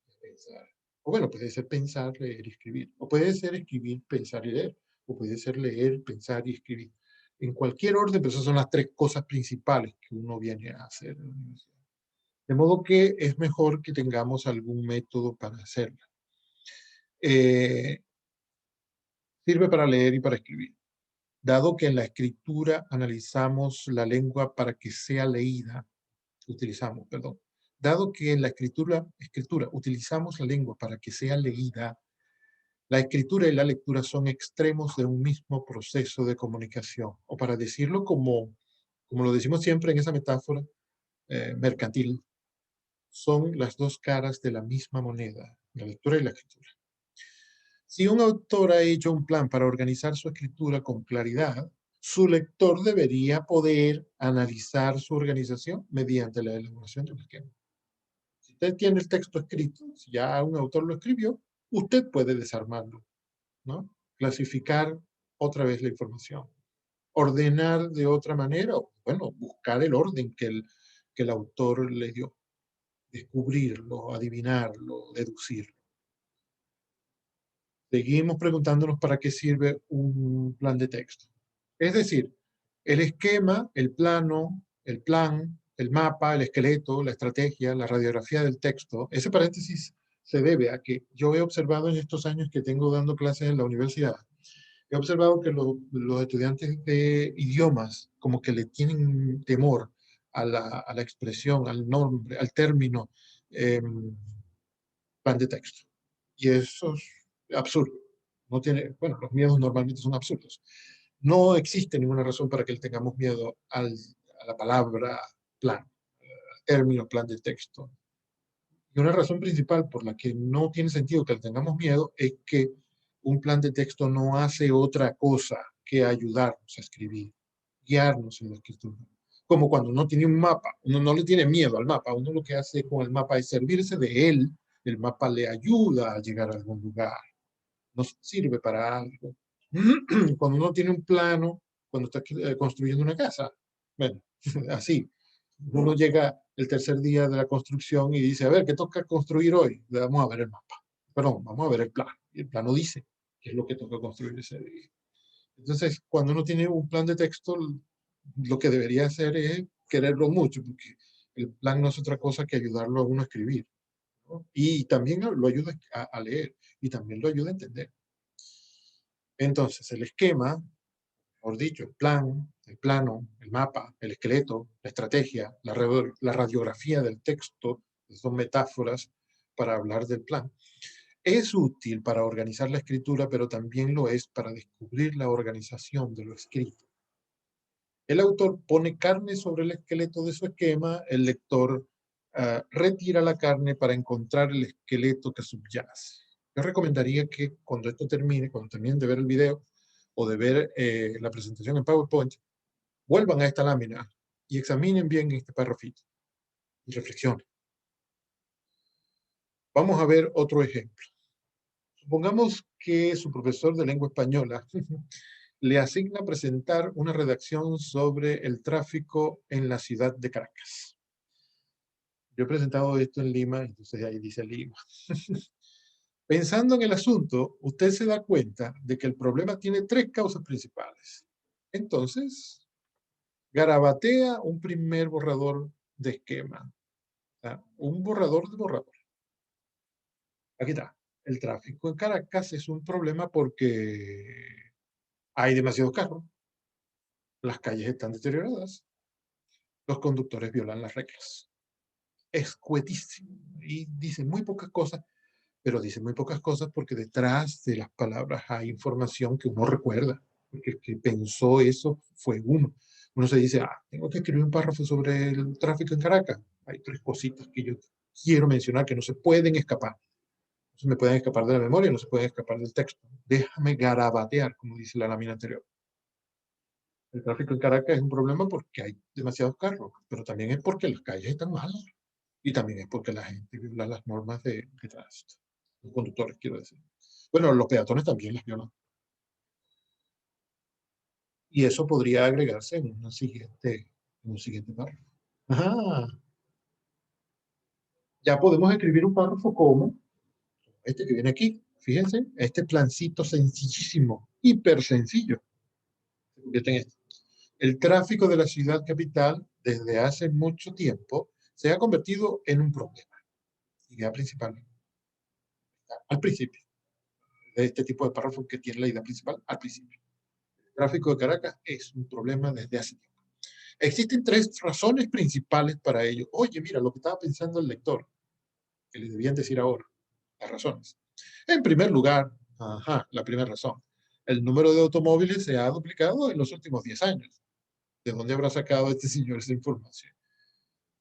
y a pensar. O bueno, puede ser pensar, leer y escribir. O puede ser escribir, pensar y leer. O puede ser leer, pensar y escribir. En cualquier orden, pero esas son las tres cosas principales que uno viene a hacer en la universidad. De modo que es mejor que tengamos algún método para hacerlo. Sirve para leer y para escribir. Dado que en la escritura analizamos la lengua para que sea leída, dado que en la escritura utilizamos la lengua para que sea leída, la escritura y la lectura son extremos de un mismo proceso de comunicación. O para decirlo como lo decimos siempre en esa metáfora mercantil, son las dos caras de la misma moneda, la lectura y la escritura. Si un autor ha hecho un plan para organizar su escritura con claridad, su lector debería poder analizar su organización mediante la elaboración de un esquema. Si usted tiene el texto escrito, si ya un autor lo escribió, usted puede desarmarlo, ¿no? Clasificar otra vez la información, ordenar de otra manera, o, bueno, buscar el orden que el autor le dio. descubrirlo, adivinarlo, deducirlo. Seguimos preguntándonos para qué sirve un plan de texto. Es decir, el esquema, el plano, el plan, el mapa, el esqueleto, la estrategia, la radiografía del texto. Ese paréntesis se debe a que yo he observado en estos años que tengo dando clases en la universidad, he observado que los estudiantes de idiomas como que le tienen temor a la expresión, al nombre, al término eh, plan de texto. Y eso es absurdo. No tiene, bueno, los miedos normalmente son absurdos. No existe ninguna razón para que le tengamos miedo a la palabra plan, al término plan de texto. Y una razón principal por la que no tiene sentido que le tengamos miedo es que un plan de texto no hace otra cosa que ayudarnos a escribir, guiarnos en la escritura. Como cuando uno tiene un mapa, uno no le tiene miedo al mapa, uno lo que hace con el mapa es servirse de él, el mapa le ayuda a llegar a algún lugar, nos sirve para algo. Cuando uno tiene un plano, cuando está construyendo una casa, bueno, así, uno llega el tercer día de la construcción y dice, a ver, ¿qué toca construir hoy? Le vamos a ver el mapa. Perdón, vamos a ver el plano. Y el plano dice qué es lo que toca construir ese día. Entonces, cuando uno tiene un plan de texto, lo que debería hacer es quererlo mucho, porque el plan no es otra cosa que ayudarlo a uno a escribir, ¿no? Y también lo ayuda a leer y también lo ayuda a entender. Entonces, el esquema, mejor dicho, el plan, el plano, el mapa, el esqueleto, la estrategia, la radiografía del texto, son metáforas para hablar del plan. Es útil para organizar la escritura, pero también lo es para descubrir la organización de lo escrito. El autor pone carne sobre el esqueleto de su esquema, el lector retira la carne para encontrar el esqueleto que subyace. Yo recomendaría que cuando esto termine, cuando terminen de ver el video o de ver la presentación en PowerPoint, vuelvan a esta lámina y examinen bien este párrafito y reflexionen. Vamos a ver otro ejemplo. Supongamos que su profesor de lengua española le asigna presentar una redacción sobre el tráfico en la ciudad de Caracas. Yo he presentado esto en Lima, entonces ahí dice Lima. Pensando en el asunto, usted se da cuenta de que el problema tiene tres causas principales. Entonces, garabatea un primer borrador de esquema. O sea, un borrador de borrador. Aquí está. El tráfico en Caracas es un problema porque hay demasiados carros, las calles están deterioradas, los conductores violan las reglas. Escuetísimo. Y dice muy pocas cosas, pero dice muy pocas cosas porque detrás de las palabras hay información que uno recuerda. Porque el que pensó eso fue uno. Uno se dice, tengo que escribir un párrafo sobre el tráfico en Caracas. Hay tres cositas que yo quiero mencionar que no se pueden escapar. No se me pueden escapar de la memoria, no se pueden escapar del texto. Déjame garabatear, como dice la lámina anterior. El tráfico en Caracas es un problema porque hay demasiados carros, pero también es porque las calles están malas. Y también es porque la gente viola las normas de tránsito. Los conductores, quiero decir. Bueno, los peatones también las violan. Y eso podría agregarse en un siguiente párrafo. Ajá. Ya podemos escribir un párrafo como este que viene aquí. Fíjense, este plancito sencillísimo, hiper sencillo. Se convierte en esto. El tráfico de la ciudad capital desde hace mucho tiempo se ha convertido en un problema. Idea principal. Al principio. De este tipo de párrafo que tiene la idea principal al principio. El tráfico de Caracas es un problema desde hace tiempo. Existen tres razones principales para ello. Oye, mira, lo que estaba pensando el lector, que le debían decir ahora, las razones. En primer lugar, la primera razón, el número de automóviles se ha duplicado en los últimos 10 años. ¿De dónde habrá sacado este señor esa información?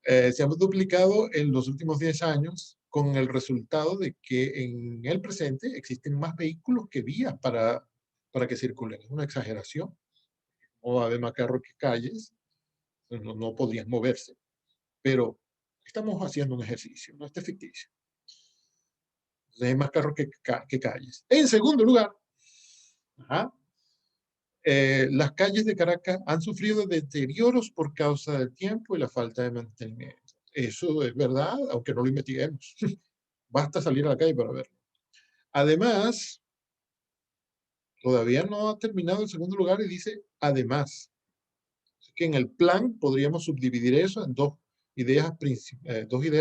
Se ha duplicado en los últimos 10 años con el resultado de que en el presente existen más vehículos que vías para que circulen. Es una exageración. O va a haber más carros que calles, no podrían moverse. Pero estamos haciendo un ejercicio, no este ficticio. Entonces hay más carros que calles. En segundo lugar, las calles de Caracas han sufrido deterioros por causa del tiempo y la falta de mantenimiento. Eso es verdad, aunque no lo investiguemos. Basta salir a la calle para verlo. Además, todavía no ha terminado el segundo lugar y dice además. Así que en el plan podríamos subdividir eso en dos ideas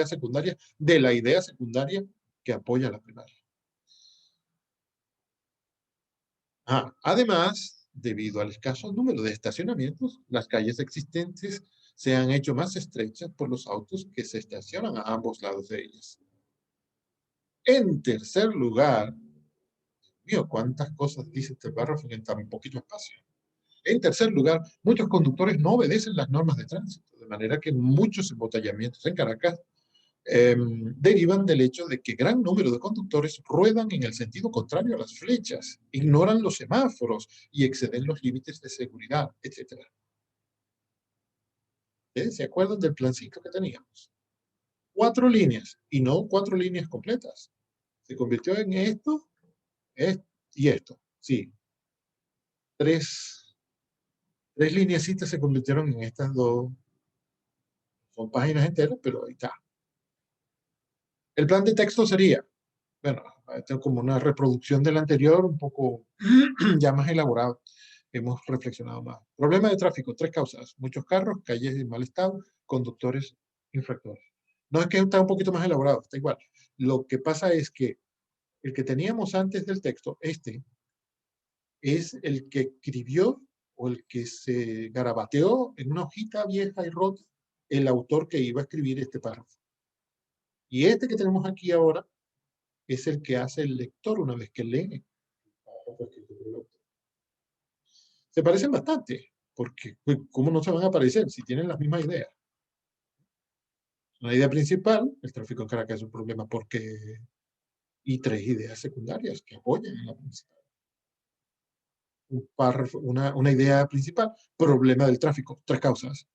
secundarias de la idea secundaria que apoya la primaria. Además, debido al escaso número de estacionamientos, las calles existentes se han hecho más estrechas por los autos que se estacionan a ambos lados de ellas. En tercer lugar, mío, cuántas cosas dice este párrafo en tan poquito espacio. En tercer lugar, muchos conductores no obedecen las normas de tránsito, de manera que muchos embotellamientos en Caracas derivan del hecho de que gran número de conductores ruedan en el sentido contrario a las flechas, ignoran los semáforos y exceden los límites de seguridad, etc. ¿Se acuerdan del plancito que teníamos? 4 líneas, y no 4 líneas completas. Se convirtió en esto, y esto. Sí, tres lineecitas se convirtieron en estas dos. Son páginas enteras, pero ahí está. El plan de texto sería, bueno, esto es como una reproducción del anterior, un poco ya más elaborado. Hemos reflexionado más. Problema de tráfico, 3 causas. Muchos carros, calles en mal estado, conductores infractores. No es que está un poquito más elaborado, está igual. Lo que pasa es que el que teníamos antes del texto, este, es el que escribió o el que se garabateó en una hojita vieja y rota el autor que iba a escribir este párrafo. Y este que tenemos aquí ahora es el que hace el lector una vez que lee. Se parecen bastante, porque pues, ¿cómo no se van a parecer si tienen las mismas ideas? Una idea principal, el tráfico en Caracas es un problema porque... Y 3 ideas secundarias que apoyan en la principal. Un párrafo, una idea principal, problema del tráfico, 3 causas.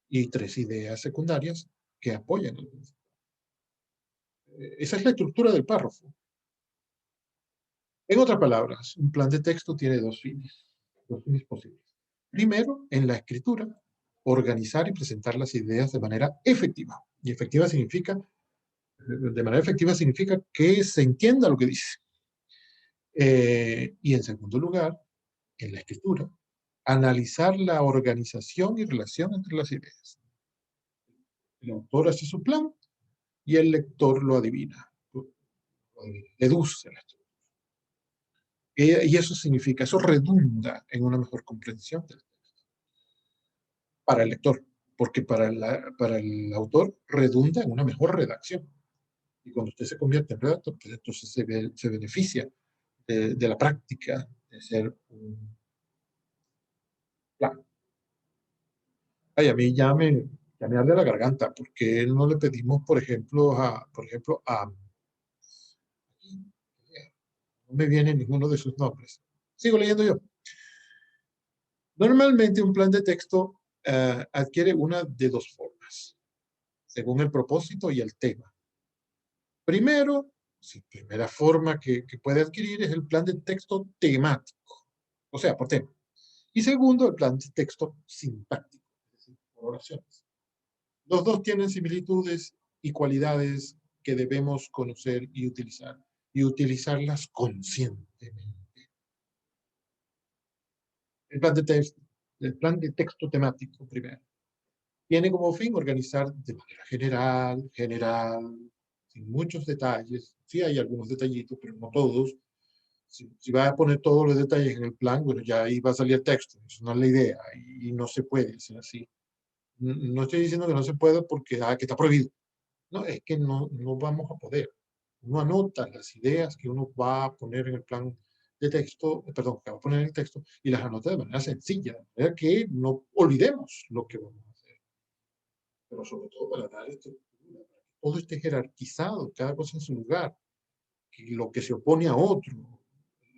Y 3 ideas secundarias que apoyan el principal. Esa es la estructura del párrafo. En otras palabras, un plan de texto tiene dos fines posibles. Primero, en la escritura, organizar y presentar las ideas de manera efectiva. Y efectiva significa, de manera efectiva significa que se entienda lo que dice. Y en segundo lugar, en la escritura, analizar la organización y relación entre las ideas. El autor hace su plan y el lector lo adivina, deduce la estructura. Y eso significa, eso redunda en una mejor comprensión del texto para el lector, porque para el autor redunda en una mejor redacción. Y cuando usted se convierte en redactor, pues entonces se beneficia de la práctica de ser un plan. Ay, a mí ya me arde la garganta, porque no le pedimos, por ejemplo, no me viene ninguno de sus nombres. Sigo leyendo yo. Normalmente un plan de texto adquiere una de dos formas, según el propósito y el tema. Primero, primera forma que puede adquirir es el plan de texto temático, o sea, por tema. Y segundo, el plan de texto sintáctico, es decir, por oraciones. Los dos tienen similitudes y cualidades que debemos conocer y utilizarlas conscientemente. El plan de texto temático, primero, tiene como fin organizar de manera general, sin muchos detalles. Sí hay algunos detallitos, pero no todos. Si va a poner todos los detalles en el plan, bueno, ya ahí va a salir el texto. Eso no es la idea y no se puede hacer así. No estoy diciendo que no se pueda porque que está prohibido. No, es que no vamos a poder. Uno anota las ideas que uno va a poner en el plan de texto, perdón, que va a poner en el texto y las anota de manera sencilla, de manera que no olvidemos lo que vamos a hacer. Pero sobre todo para dar estructura, para que todo esté jerarquizado, cada cosa en su lugar, que lo que se opone a otro,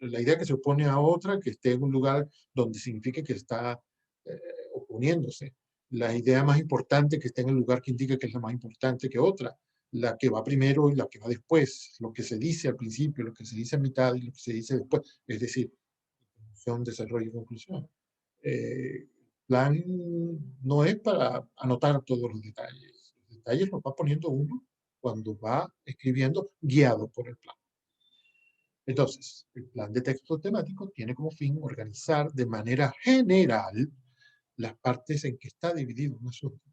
la idea que se opone a otra, que esté en un lugar donde signifique que está eh, oponiéndose. La idea más importante que esté en el lugar que indica que es la más importante que otra. La que va primero y la que va después. Lo que se dice al principio, lo que se dice a mitad y lo que se dice después. Es decir, introducción, desarrollo y conclusión. Plan no es para anotar todos los detalles. detalles los va poniendo uno cuando va escribiendo guiado por el plan. Entonces, el plan de texto temático tiene como fin organizar de manera general las partes en que está dividido un asunto.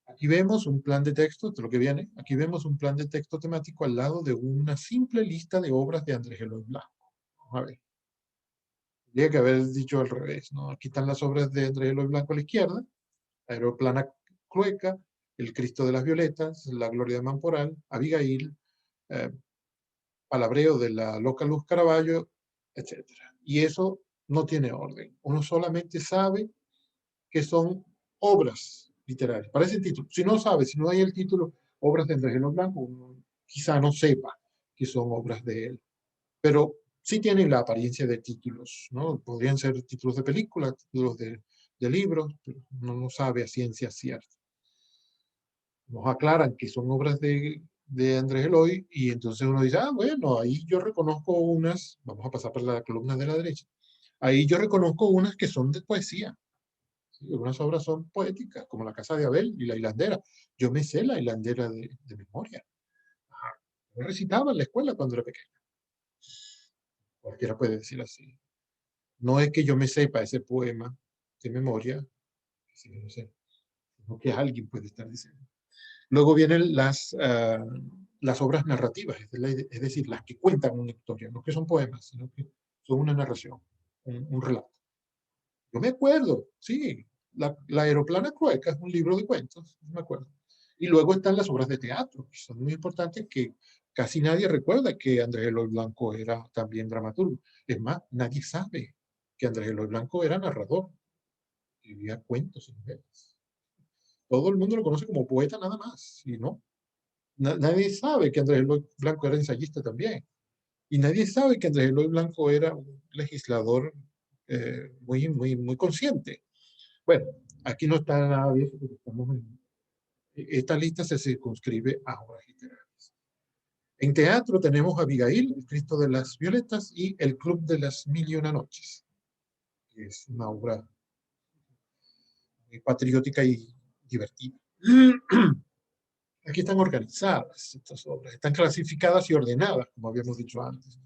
Aquí vemos un plan de texto, esto es lo que viene, aquí vemos un plan de texto temático al lado de una simple lista de obras de Andrés Eloy Blanco. Vamos a ver. Tendría que haber dicho al revés, ¿no? Aquí están las obras de Andrés Eloy Blanco a la izquierda, Aeroplana Clueca, El Cristo de las Violetas, La Gloria de Mamporal, Abigail, eh, Palabreo de la Loca Luz Caraballo, etc. Y eso no tiene orden. Uno solamente sabe que son obras literarias. Parece el título. Si no sabe, si no hay el título, obras de Andrés Eloy Blanco, uno quizá no sepa que son obras de él. Pero sí tienen la apariencia de títulos, ¿no? Podrían ser títulos de películas, títulos de libros, pero uno no sabe a ciencia cierta. Nos aclaran que son obras de Andrés Eloy y entonces uno dice, ah, bueno, ahí yo reconozco unas, vamos a pasar por la columna de la derecha, ahí yo reconozco unas que son de poesía. ¿Sí? Algunas obras son poéticas, como La Casa de Abel y La Hilandera. Yo me sé La Hilandera de memoria. Ajá. Yo recitaba en la escuela cuando era pequeño. Cualquiera puede decir así. No es que yo me sepa ese poema de memoria, si no sé, sino que alguien puede estar diciendo. Luego vienen las obras narrativas, es decir, las que cuentan una historia, no que son poemas, sino que son una narración, un relato. Yo me acuerdo, sí, la Aeroplana Clueca es un libro de cuentos, me acuerdo. Y luego están las obras de teatro, que son muy importantes, que casi nadie recuerda que Andrés Eloy Blanco era también dramaturgo. Es más, nadie sabe que Andrés Eloy Blanco era narrador, escribía cuentos y novelas. Todo el mundo lo conoce como poeta nada más, y no. Nadie sabe que Andrés Eloy Blanco era ensayista también. Y nadie sabe que Andrés Eloy Blanco era un legislador muy consciente. Bueno, aquí no está nada de eso porque estamos en... Esta lista se circunscribe a obras literarias. En teatro tenemos Abigail, El Cristo de las Violetas y El Club de las Mil y Una Noches, que es una obra patriótica y divertida. Aquí están organizadas estas obras, están clasificadas y ordenadas, como habíamos dicho antes.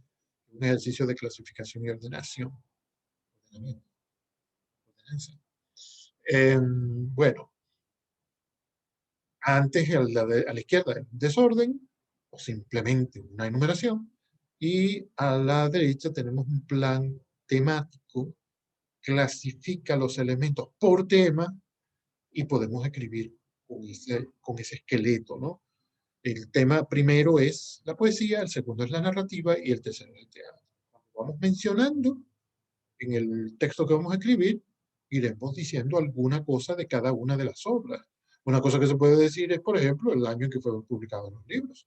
Un ejercicio de clasificación y ordenación. Bueno, antes a la izquierda un desorden o simplemente una enumeración y a la derecha tenemos un plan temático, clasifica los elementos por tema y podemos escribir con ese esqueleto, ¿no? El tema primero es la poesía, el segundo es la narrativa y el tercero es el teatro. Cuando vamos mencionando en el texto que vamos a escribir, iremos diciendo alguna cosa de cada una de las obras. Una cosa que se puede decir es, por ejemplo, el año en que fueron publicados los libros.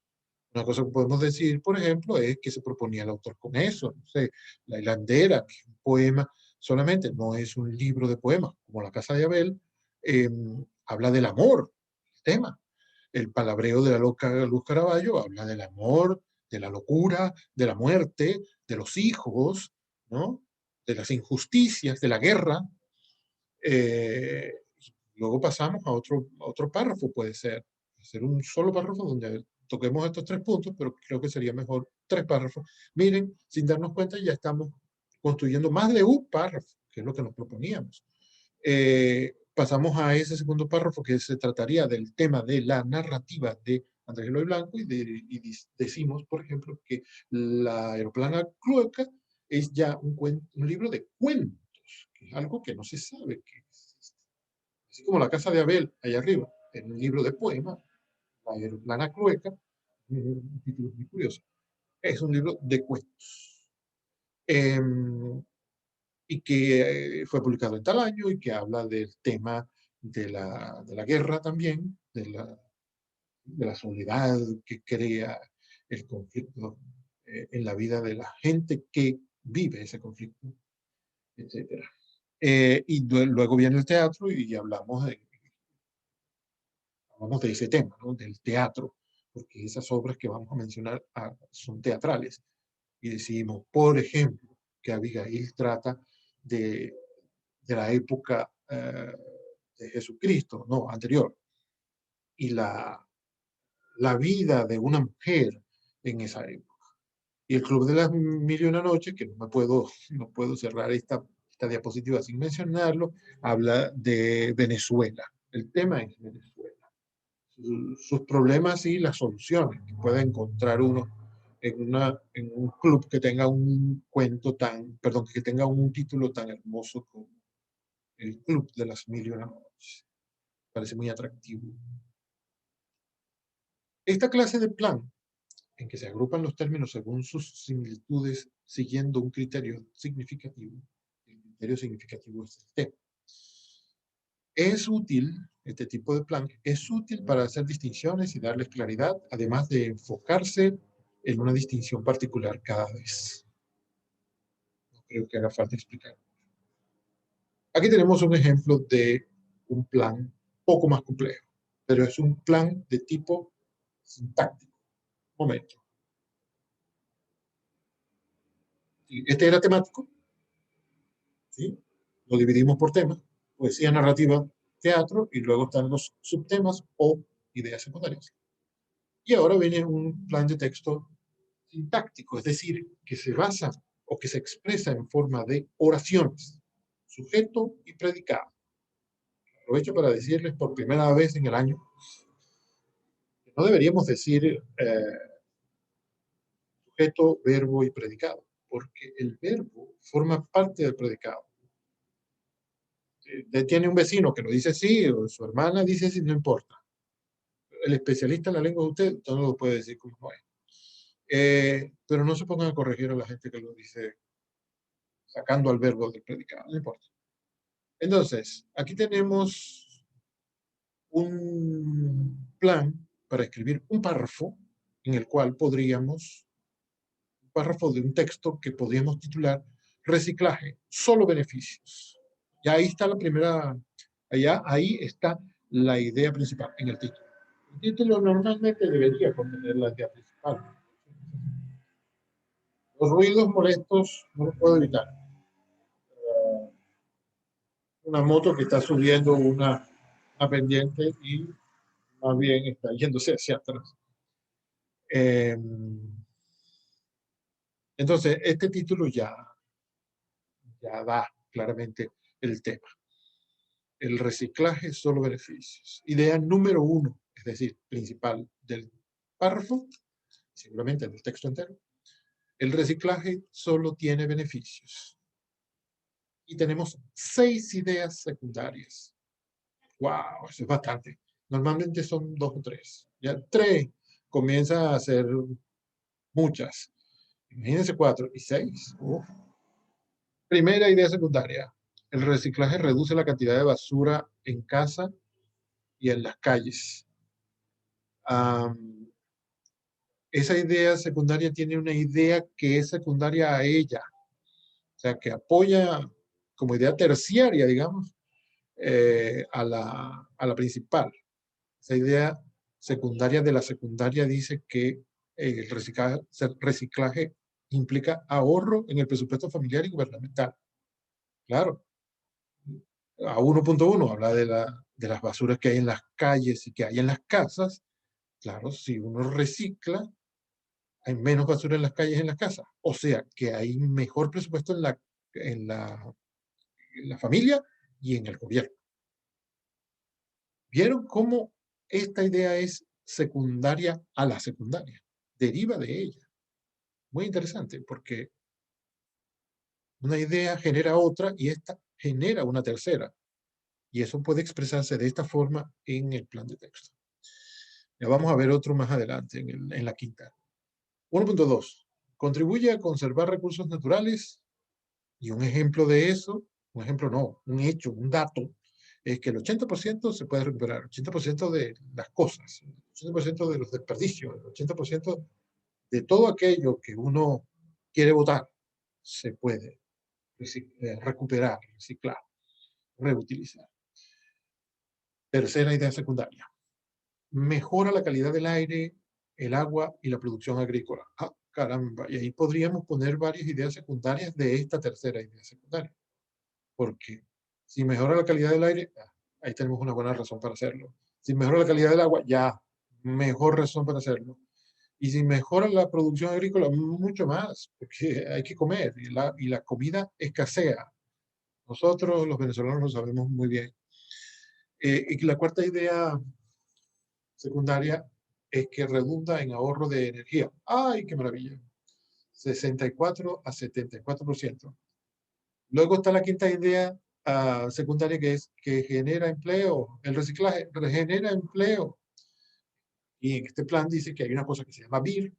Una cosa que podemos decir, por ejemplo, es que se proponía el autor con eso. No sé, La Hilandera, que es un poema, solamente no es un libro de poemas, como La Casa de Abel, eh, habla del amor, el tema. El Palabreo de la Loca Luz Caraballo habla del amor, de la locura, de la muerte, de los hijos, ¿no? De las injusticias, de la guerra. Eh, Luego pasamos a otro párrafo, puede ser un solo párrafo donde toquemos estos tres puntos, pero creo que sería mejor tres párrafos. Miren, sin darnos cuenta ya estamos construyendo más de un párrafo, que es lo que nos proponíamos. Pasamos a ese segundo párrafo que se trataría del tema de la narrativa de Andrés Eloy Blanco y decimos, por ejemplo, que la Aeroplana Clueca es ya un libro de cuentos, que es algo que no se sabe que existe. Así como La Casa de Abel, allá arriba, es un libro de poemas, la Aeroplana Clueca, un título muy curioso, es un libro de cuentos. Eh, y que fue publicado en tal año y que habla del tema de la guerra también, de la soledad que crea el conflicto en la vida de la gente que vive ese conflicto, etc. Y luego viene el teatro y hablamos de ese tema, ¿no? Del teatro, porque esas obras que vamos a mencionar son teatrales. Y decimos, por ejemplo, que Abigail trata de, de la época de Jesucristo, no, anterior. y la vida de una mujer en esa época. Y el Club de las Mil y una Noches, que no puedo cerrar esta diapositiva sin mencionarlo, habla de Venezuela. El tema es Venezuela. Sus problemas y las soluciones que puede encontrar uno en un club que tenga un cuento perdón, que tenga un título tan hermoso como el Club de las Mil y una Noches. Parece muy atractivo. Esta clase de plan, en que se agrupan los términos según sus similitudes, siguiendo un criterio significativo, el criterio significativo es el tema. Es útil, este tipo de plan, es útil para hacer distinciones y darles claridad, además de enfocarse en una distinción particular cada vez. No creo que haga falta explicar. Aquí tenemos un ejemplo de un plan poco más complejo, pero es un plan de tipo sintáctico. Momento. Este era temático, ¿sí? Lo dividimos por temas, poesía, narrativa, teatro, y luego están los subtemas o ideas secundarias. Y ahora viene un plan de texto sintáctico, es decir, que se basa o que se expresa en forma de oraciones, sujeto y predicado. Aprovecho para decirles por primera vez en el año que no deberíamos decir sujeto, verbo y predicado, porque el verbo forma parte del predicado. Tiene un vecino que lo dice sí, o su hermana dice sí, no importa. El especialista en la lengua de usted no lo puede decir como no es. Pero no se pongan a corregir a la gente que lo dice sacando al verbo del predicado, no importa. Entonces, aquí tenemos un plan para escribir un párrafo en el cual un párrafo de un texto que podríamos titular Reciclaje, solo beneficios. Y ahí está la primera, ahí está la idea principal en el título. El título normalmente debería contener la idea principal. Los ruidos molestos no los puedo evitar. Una moto que está subiendo una pendiente y más bien está yéndose hacia atrás. Eh, entonces, este título ya da claramente el tema. El reciclaje solo beneficios. Idea número uno, es decir, principal del párrafo, seguramente del texto entero. El reciclaje solo tiene beneficios. Y tenemos 6 ideas secundarias. ¡Wow! Eso es bastante. Normalmente son 2 o 3. Ya 3 comienza a ser muchas. Imagínense 4 y 6. Primera idea secundaria. El reciclaje reduce la cantidad de basura en casa y en las calles. Esa idea secundaria tiene una idea que es secundaria a ella. O sea, que apoya como idea terciaria, digamos, a la principal. Esa idea secundaria de la secundaria dice que el reciclaje implica ahorro en el presupuesto familiar y gubernamental. Claro, a 1.1 habla de las basuras que hay en las calles y que hay en las casas. Claro, si uno recicla, hay menos basura en las calles y en las casas. O sea, que hay mejor presupuesto en la, en la familia y en el gobierno. ¿Vieron cómo esta idea es secundaria a la secundaria? Deriva de ella. Muy interesante, porque una idea genera otra y esta genera una tercera. Y eso puede expresarse de esta forma en el plan de texto. Ya vamos a ver otro más adelante en la quinta. 1.2. Contribuye a conservar recursos naturales. Y un ejemplo de eso, un ejemplo no, un hecho, un dato, es que el 80% se puede recuperar, el 80% de las cosas, el 80% de los desperdicios, el 80% de todo aquello que uno quiere botar, se puede recuperar, reciclar, reutilizar. Tercera idea secundaria. Mejora la calidad del aire, el agua y la producción agrícola. Ah, caramba, y ahí podríamos poner varias ideas secundarias de esta tercera idea secundaria. Porque si mejora la calidad del aire, ahí tenemos una buena razón para hacerlo. Si mejora la calidad del agua, ya, mejor razón para hacerlo. Y si mejora la producción agrícola, mucho más, porque hay que comer y la comida escasea. Nosotros, los venezolanos, lo sabemos muy bien. Y la cuarta idea secundaria es que redunda en ahorro de energía. ¡Ay, qué maravilla! 64 a 74%. Luego está la quinta idea secundaria, que es que genera empleo. El reciclaje genera empleo. Y en este plan dice que hay una cosa que se llama BIR,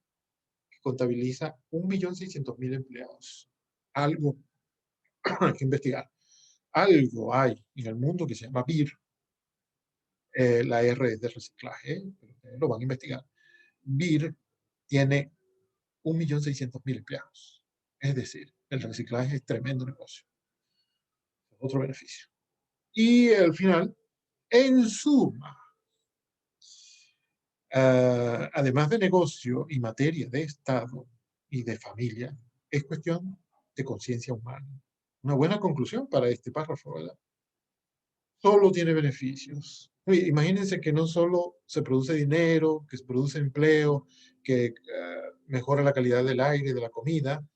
que contabiliza 1.600.000 empleados. Algo hay que investigar. Algo hay en el mundo que se llama BIR. La R es de reciclaje, pero lo van a investigar. BIR tiene 1.600.000 empleados. Es decir, el reciclaje es tremendo negocio. Otro beneficio. Y al final, en suma, además de negocio y materia de Estado y de familia, es cuestión de conciencia humana. Una buena conclusión para este párrafo, ¿verdad? Solo tiene beneficios. Imagínense que no solo se produce dinero, que se produce empleo, que mejora la calidad del aire, de la comida,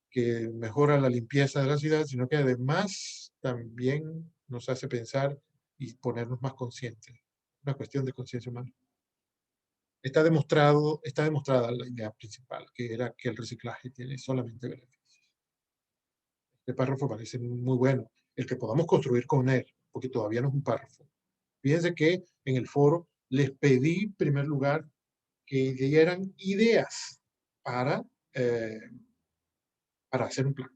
que mejora la limpieza de la ciudad, sino que además también nos hace pensar y ponernos más conscientes. Una cuestión de conciencia humana. Está demostrada la idea principal, que era que el reciclaje tiene solamente beneficios. Este párrafo parece muy bueno, el que podamos construir con él, porque todavía no es un párrafo. Fíjense que en el foro les pedí, en primer lugar, que dieran ideas para, eh, para hacer un plan.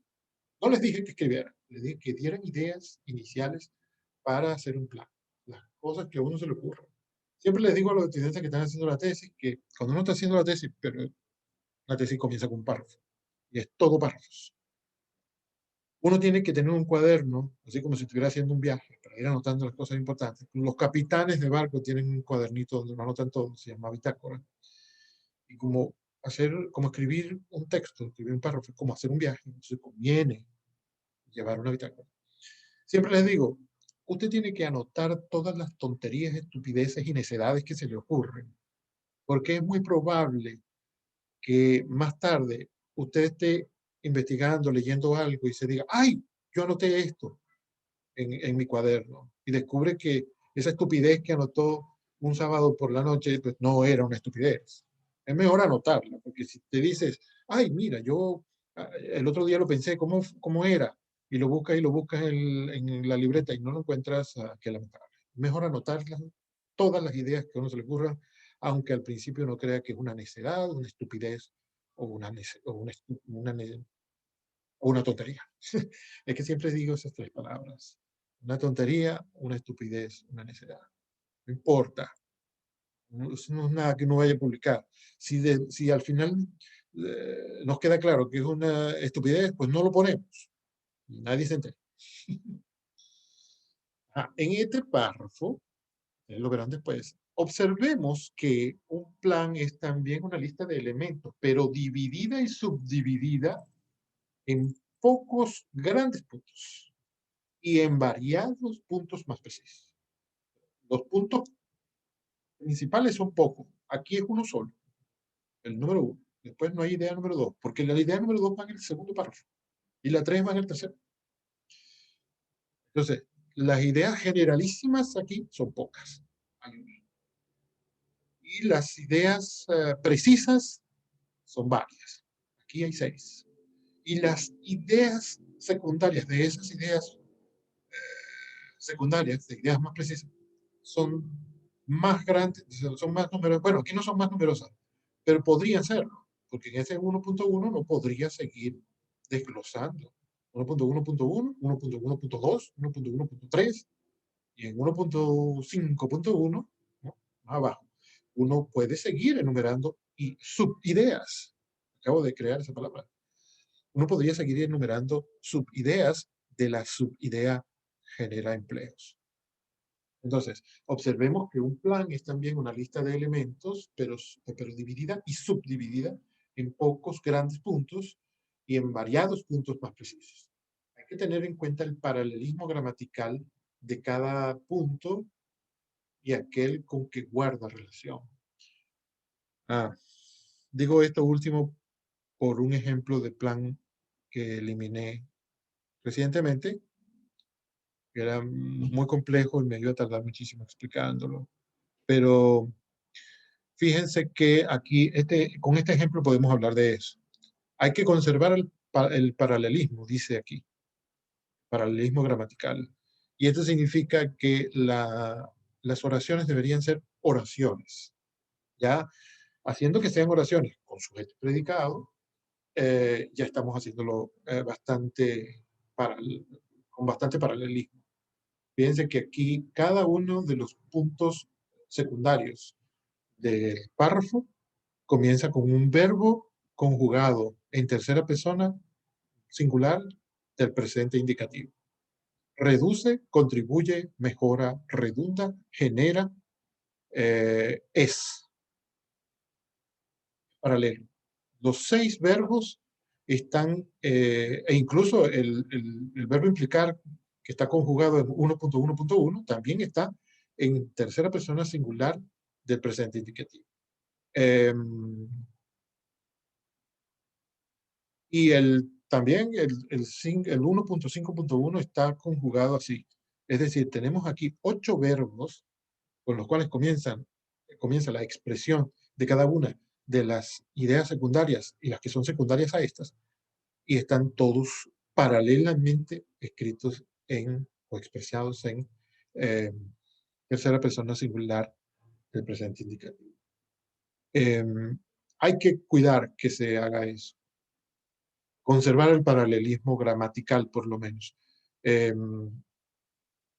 No les dije que escribieran, les dije que dieran ideas iniciales para hacer un plan. Las cosas que a uno se le ocurran. Siempre les digo a los estudiantes que están haciendo la tesis que cuando uno está haciendo la tesis, pero la tesis comienza con un párrafo, y es todo párrafos. Uno tiene que tener un cuaderno, así como si estuviera haciendo un viaje, para ir anotando las cosas importantes. Los capitanes de barco tienen un cuadernito donde lo anotan todo, se llama bitácora. Y como escribir un texto, escribir un párrafo, como hacer un viaje, entonces conviene llevar una bitácora. Siempre les digo, usted tiene que anotar todas las tonterías, estupideces y necedades que se le ocurren, porque es muy probable que más tarde usted esté investigando, leyendo algo y se diga, ¡ay! Yo anoté esto en mi cuaderno y descubre que esa estupidez que anotó un sábado por la noche, pues no era una estupidez. Es mejor anotarla, porque si te dices, ay, mira, yo el otro día lo pensé, ¿cómo era? Y lo buscas en la libreta y no lo encuentras, qué lamentable. Mejor anotarlas, todas las ideas que a uno se le ocurran, aunque al principio no crea que es una necedad, una estupidez o una tontería. Es que siempre digo esas tres palabras. Una tontería, una estupidez, una necedad. No importa. No, eso no es nada que no vaya a publicar. Si al final nos queda claro que es una estupidez, pues no lo ponemos. Nadie se entera. En este párrafo, lo verán después, observemos que un plan es también una lista de elementos, pero dividida y subdividida en pocos grandes puntos y en variados puntos más precisos. Los puntos principales son pocos. Aquí es uno solo, el número uno. Después no hay idea número dos, porque la idea número dos va en el segundo párrafo y la tres va en el tercero. Entonces, las ideas generalísimas aquí son pocas. Y las ideas precisas son varias. Aquí hay seis. Y las ideas secundarias de esas ideas secundarias, de ideas más precisas, son más grandes, son más numerosas. Bueno, aquí no son más numerosas, pero podrían serlo, porque en ese 1.1 no podría seguir desglosando. 1.1.1, 1.1.2, 1.1.3 y en 1.5.1, ¿no? Más abajo, uno puede seguir enumerando y subideas. Acabo de crear esa palabra. Uno podría seguir enumerando subideas de la subidea genera empleos. Entonces, observemos que un plan es también una lista de elementos, pero dividida y subdividida en pocos grandes puntos y en variados puntos más precisos. Hay que tener en cuenta el paralelismo gramatical de cada punto y aquel con que guarda relación. Digo esto último por un ejemplo de plan que eliminé recientemente, que era muy complejo y me iba a tardar muchísimo explicándolo. Pero fíjense que aquí, con este ejemplo podemos hablar de eso. Hay que conservar el paralelismo, dice aquí, paralelismo gramatical. Y esto significa que las oraciones deberían ser oraciones, ¿ya? Haciendo que sean oraciones con sujeto y predicado, ya estamos haciéndolo con bastante paralelismo. Fíjense que aquí cada uno de los puntos secundarios del párrafo comienza con un verbo conjugado en tercera persona singular del presente indicativo. Reduce, contribuye, mejora, redunda, genera, es paralelo. Los 6 verbos están, e incluso el verbo implicar, que está conjugado en 1.1.1, también está en tercera persona singular del presente indicativo. Y también el 1.5.1 está conjugado así. Es decir, tenemos aquí 8 verbos con los cuales comienza la expresión de cada una de las ideas secundarias y las que son secundarias a estas, y están todos paralelamente escritos o expresados en eh, tercera persona singular del presente indicativo. Hay que cuidar que se haga eso. Conservar el paralelismo gramatical, por lo menos.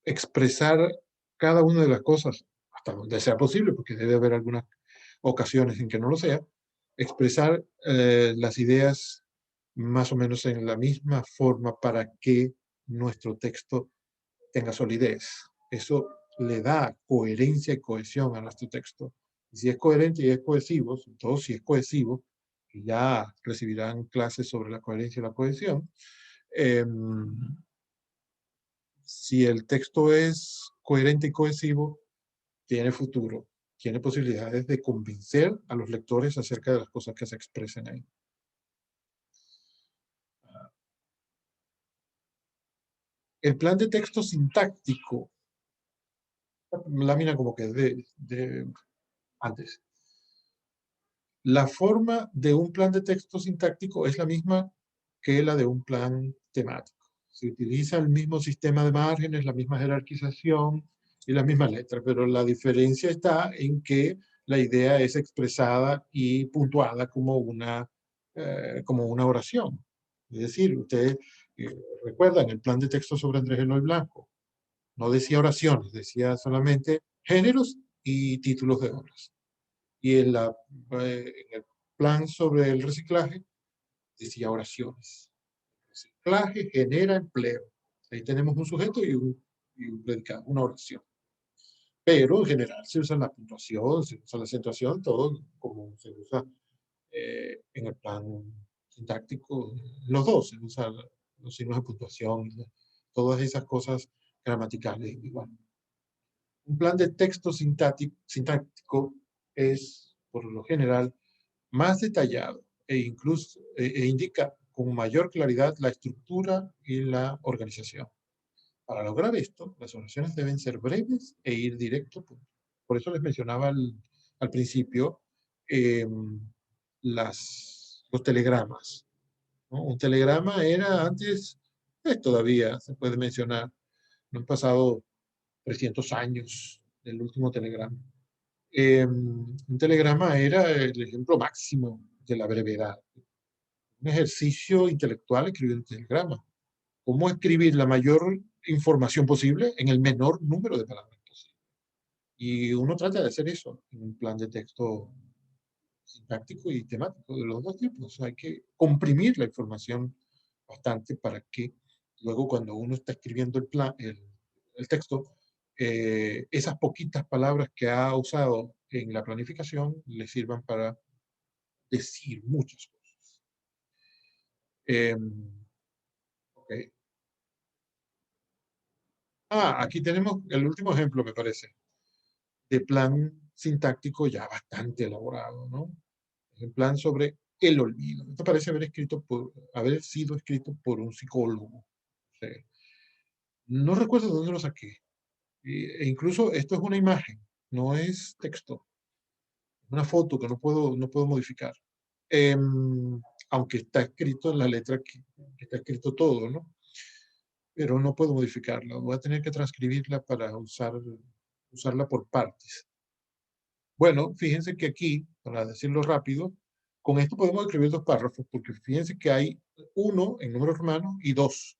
Expresar cada una de las cosas, hasta donde sea posible, porque debe haber algunas ocasiones en que no lo sea, expresar las ideas más o menos en la misma forma para que nuestro texto tenga solidez. Eso le da coherencia y cohesión a nuestro texto. Y si es coherente y es cohesivo, sobre todo si es cohesivo, y ya recibirán clases sobre la coherencia y la cohesión, si el texto es coherente y cohesivo, tiene futuro, tiene posibilidades de convencer a los lectores acerca de las cosas que se expresen ahí. El plan de texto sintáctico, lámina como que de antes. La forma de un plan de texto sintáctico es la misma que la de un plan temático. Se utiliza el mismo sistema de márgenes, la misma jerarquización y las mismas letras, pero la diferencia está en que la idea es expresada y puntuada como una oración. Es decir, ustedes recuerdan el plan de texto sobre Andrés Eloy Blanco. No decía oraciones, decía solamente géneros y títulos de obras. Y en el plan sobre el reciclaje decía oraciones. Reciclaje genera empleo. Ahí tenemos un sujeto y un predicado, una oración. Pero en general se usa la puntuación, se usa la acentuación, todo como se usa en el plan sintáctico. Los dos se usan los signos de puntuación, todas esas cosas gramaticales igual. Un plan de texto sintáctico es, por lo general, más detallado e indica con mayor claridad la estructura y la organización. Para lograr esto, las oraciones deben ser breves e ir directo. Por eso les mencionaba al principio eh, los telegramas, ¿no? Un telegrama era antes, todavía se puede mencionar, no han pasado 300 años del último telegrama. Un telegrama era el ejemplo máximo de la brevedad. Un ejercicio intelectual escribir un telegrama. ¿Cómo escribir la mayor información posible en el menor número de palabras posible? Y uno trata de hacer eso en un plan de texto sintáctico y temático de los dos tipos. Hay que comprimir la información bastante para que luego cuando uno está escribiendo el texto, esas poquitas palabras que ha usado en la planificación le sirvan para decir muchas cosas. Okay. Aquí tenemos el último ejemplo, me parece. de plan sintáctico ya bastante elaborado, ¿no? Es un plan sobre el olvido. Esto parece haber sido escrito por un psicólogo. Sí. No recuerdo de dónde lo saqué. E incluso esto es una imagen, no es texto. Es una foto que no puedo modificar. Aunque está escrito en la letra que está escrito todo, ¿no? Pero no puedo modificarla. Voy a tener que transcribirla para usarla por partes. Bueno, fíjense que aquí, para decirlo rápido, con esto podemos escribir dos párrafos, porque fíjense que hay uno en números romanos y dos.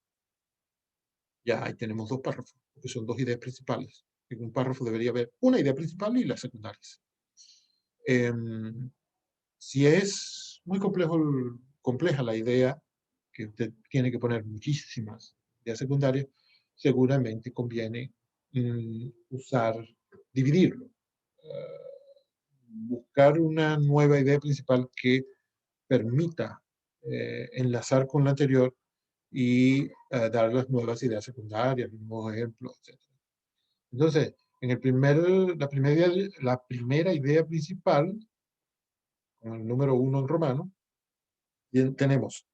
Ya ahí tenemos dos párrafos, porque son dos ideas principales. En un párrafo debería haber una idea principal y las secundarias. Si es muy compleja la idea, que usted tiene que poner muchísimas ideas secundarias, seguramente conviene dividirlo. Buscar una nueva idea principal que permita enlazar con la anterior y dar las nuevas ideas secundarias, los nuevos ejemplos, etc. Entonces, la primera idea principal, con el número uno en romano, tenemos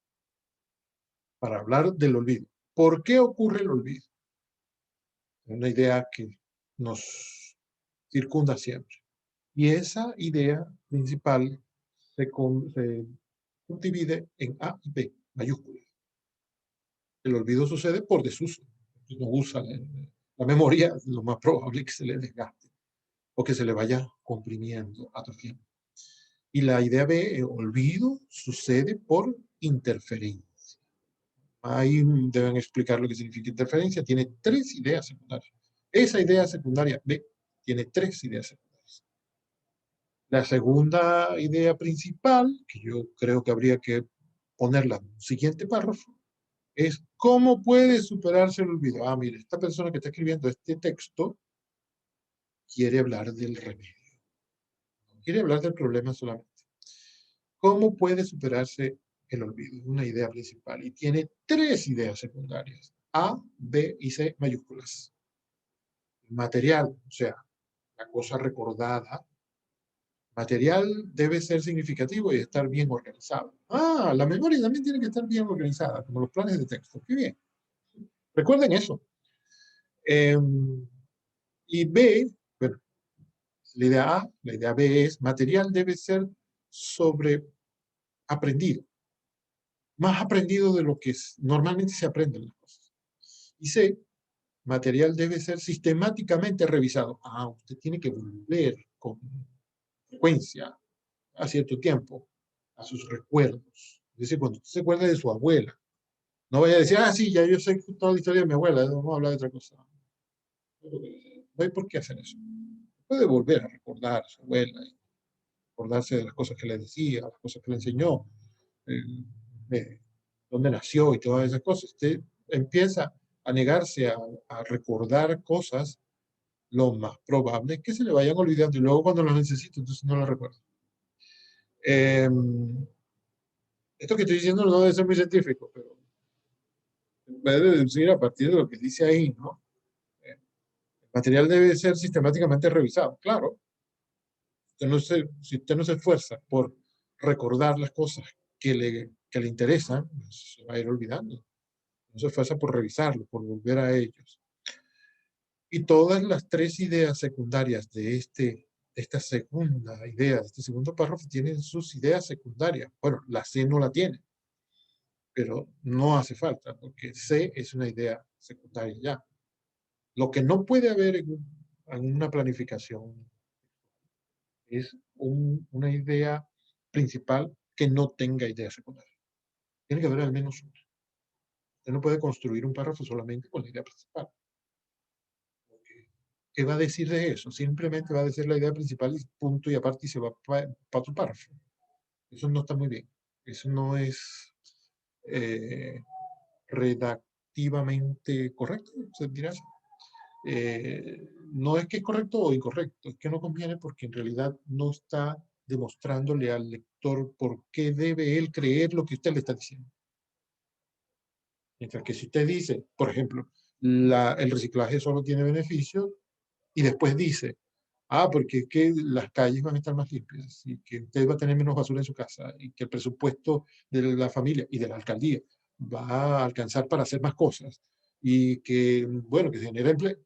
para hablar del olvido. ¿Por qué ocurre el olvido? Una idea que nos circunda siempre. Y esa idea principal se subdivide en A y B, mayúsculas. El olvido sucede por desuso. Si no usa la memoria, lo más probable es que se le desgaste o que se le vaya comprimiendo, atrofiando. Y la idea B, olvido, sucede por interferencia. Ahí deben explicar lo que significa interferencia. Tiene tres ideas secundarias. Esa idea secundaria B tiene tres ideas secundarias. La segunda idea principal, que yo creo que habría que ponerla en el siguiente párrafo, es cómo puede superarse el olvido. Ah, mire, esta persona que está escribiendo este texto quiere hablar del remedio. No quiere hablar del problema solamente. ¿Cómo puede superarse el olvido? Una idea principal. Y tiene tres ideas secundarias. A, B y C mayúsculas. Material, o sea, la cosa recordada. Material debe ser significativo y estar bien organizado. Ah, la memoria también tiene que estar bien organizada, como los planes de texto. Qué bien. Recuerden eso. Y B, bueno, la idea A, la idea B es material debe ser sobre aprendido. Más aprendido de lo que normalmente se aprenden las cosas. Y C, material debe ser sistemáticamente revisado. Ah, usted tiene que volver con frecuencia a cierto tiempo a sus recuerdos. Es decir, cuando usted se acuerda de su abuela, no vaya a decir, ah, sí, ya yo sé toda la historia de mi abuela, no vamos a hablar de otra cosa. No hay por qué hacer eso. Puede volver a recordar a su abuela, acordarse de las cosas que le decía, las cosas que le enseñó, de dónde nació y todas esas cosas. Usted empieza a negarse a recordar cosas, lo más probable es que se le vayan olvidando y luego cuando lo necesite, entonces no lo recuerda. Esto que estoy diciendo no debe ser muy científico, pero puede deducir a partir de lo que dice ahí, ¿no? El material debe ser sistemáticamente revisado. Claro, si usted no se esfuerza por recordar las cosas que le interesan, pues se va a ir olvidando. No se esfuerza por revisarlo, por volver a ellos. Y todas las tres ideas secundarias de esta segunda idea, de este segundo párrafo, tienen sus ideas secundarias. Bueno, la C no la tiene, pero no hace falta, porque C es una idea secundaria ya. Lo que no puede haber en una planificación es una idea principal que no tenga idea secundaria. Tiene que haber al menos una. Usted no puede construir un párrafo solamente con la idea principal. ¿Qué va a decir de eso? Simplemente va a decir la idea principal y punto y aparte y se va para otro párrafo. Eso no está muy bien. Eso no es redactivamente correcto, se dirá así. No es que es correcto o incorrecto, es que no conviene porque en realidad no está demostrándole al lector por qué debe él creer lo que usted le está diciendo. Mientras que si usted dice, por ejemplo, el reciclaje solo tiene beneficios y después dice, Ah, porque es que las calles van a estar más limpias y que usted va a tener menos basura en su casa y que el presupuesto de la familia y de la alcaldía va a alcanzar para hacer más cosas y que, bueno, que se genera empleo.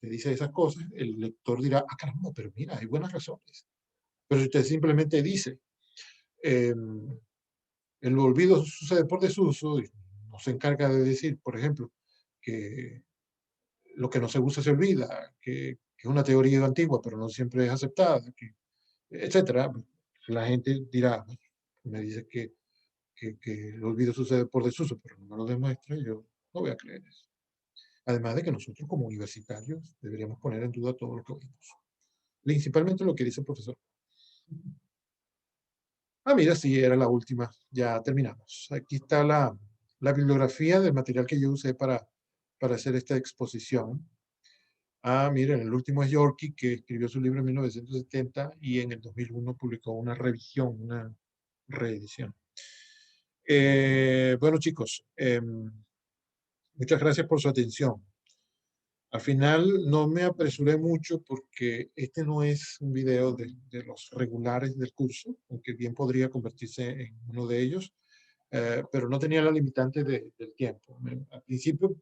Le dice esas cosas, el lector dirá, ah, caramba, pero mira, hay buenas razones. Pero si usted simplemente dice, eh, el olvido sucede por desuso y no se encarga de decir, por ejemplo, que lo que no se usa se olvida, que es una teoría antigua, pero no siempre es aceptada, que, etcétera. La gente dirá, me dice que el olvido sucede por desuso, pero no me lo demuestra, yo no voy a creer eso. Además de que nosotros como universitarios deberíamos poner en duda todo lo que oímos. Principalmente lo que dice el profesor. Ah, mira, sí, era la última. Ya terminamos. Aquí está la bibliografía del material que yo usé para hacer esta exposición. Ah, miren, el último es Yorkie, que escribió su libro en 1970 y en el 2001 publicó una revisión, una reedición. Bueno, chicos, muchas gracias por su atención. Al final no me apresuré mucho porque este no es un video de los regulares del curso, aunque bien podría convertirse en uno de ellos, pero no tenía la limitante del tiempo. Al principio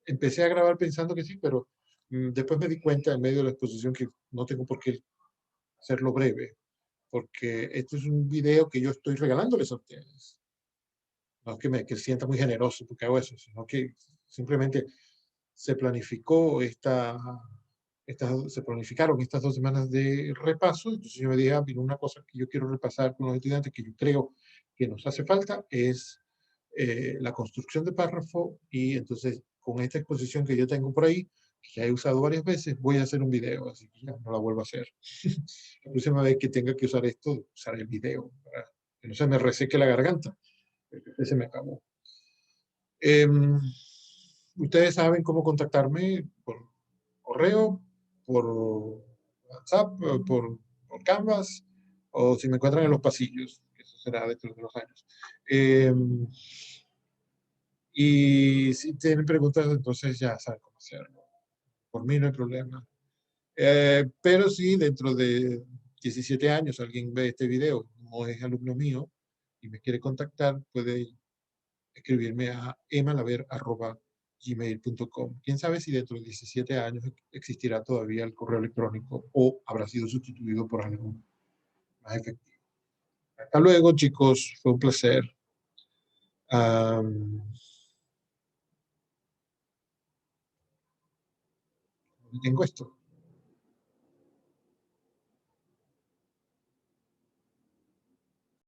empecé a grabar pensando que sí, pero después me di cuenta en medio de la exposición que no tengo por qué hacerlo breve, porque este es un video que yo estoy regalándoles a ustedes. No es que me sienta muy generoso porque hago eso, sino que simplemente se planificó se planificaron estas 2 semanas de repaso. Entonces yo me dije, ah, mira, una cosa que yo quiero repasar con los estudiantes que yo creo que nos hace falta es la construcción de párrafo, y entonces con esta exposición que yo tengo por ahí, que ya he usado varias veces, voy a hacer un video, así que ya no la vuelvo a hacer. La próxima vez que tenga que usar esto, usar el video, para que no se me reseque la garganta. Este se me acabó. Ustedes saben cómo contactarme por correo, por WhatsApp, por Canvas, o si me encuentran en los pasillos, que eso será dentro de los años. Y si tienen preguntas, entonces ya saben cómo hacerlo. Por mí no hay problema. Pero si dentro de 17 años alguien ve este video, no es alumno mío y me quiere contactar, puede escribirme a emalaver@gmail.com. Quién sabe si dentro de 17 años existirá todavía el correo electrónico o habrá sido sustituido por algo más efectivo. Hasta luego, chicos. Fue un placer. Tengo esto.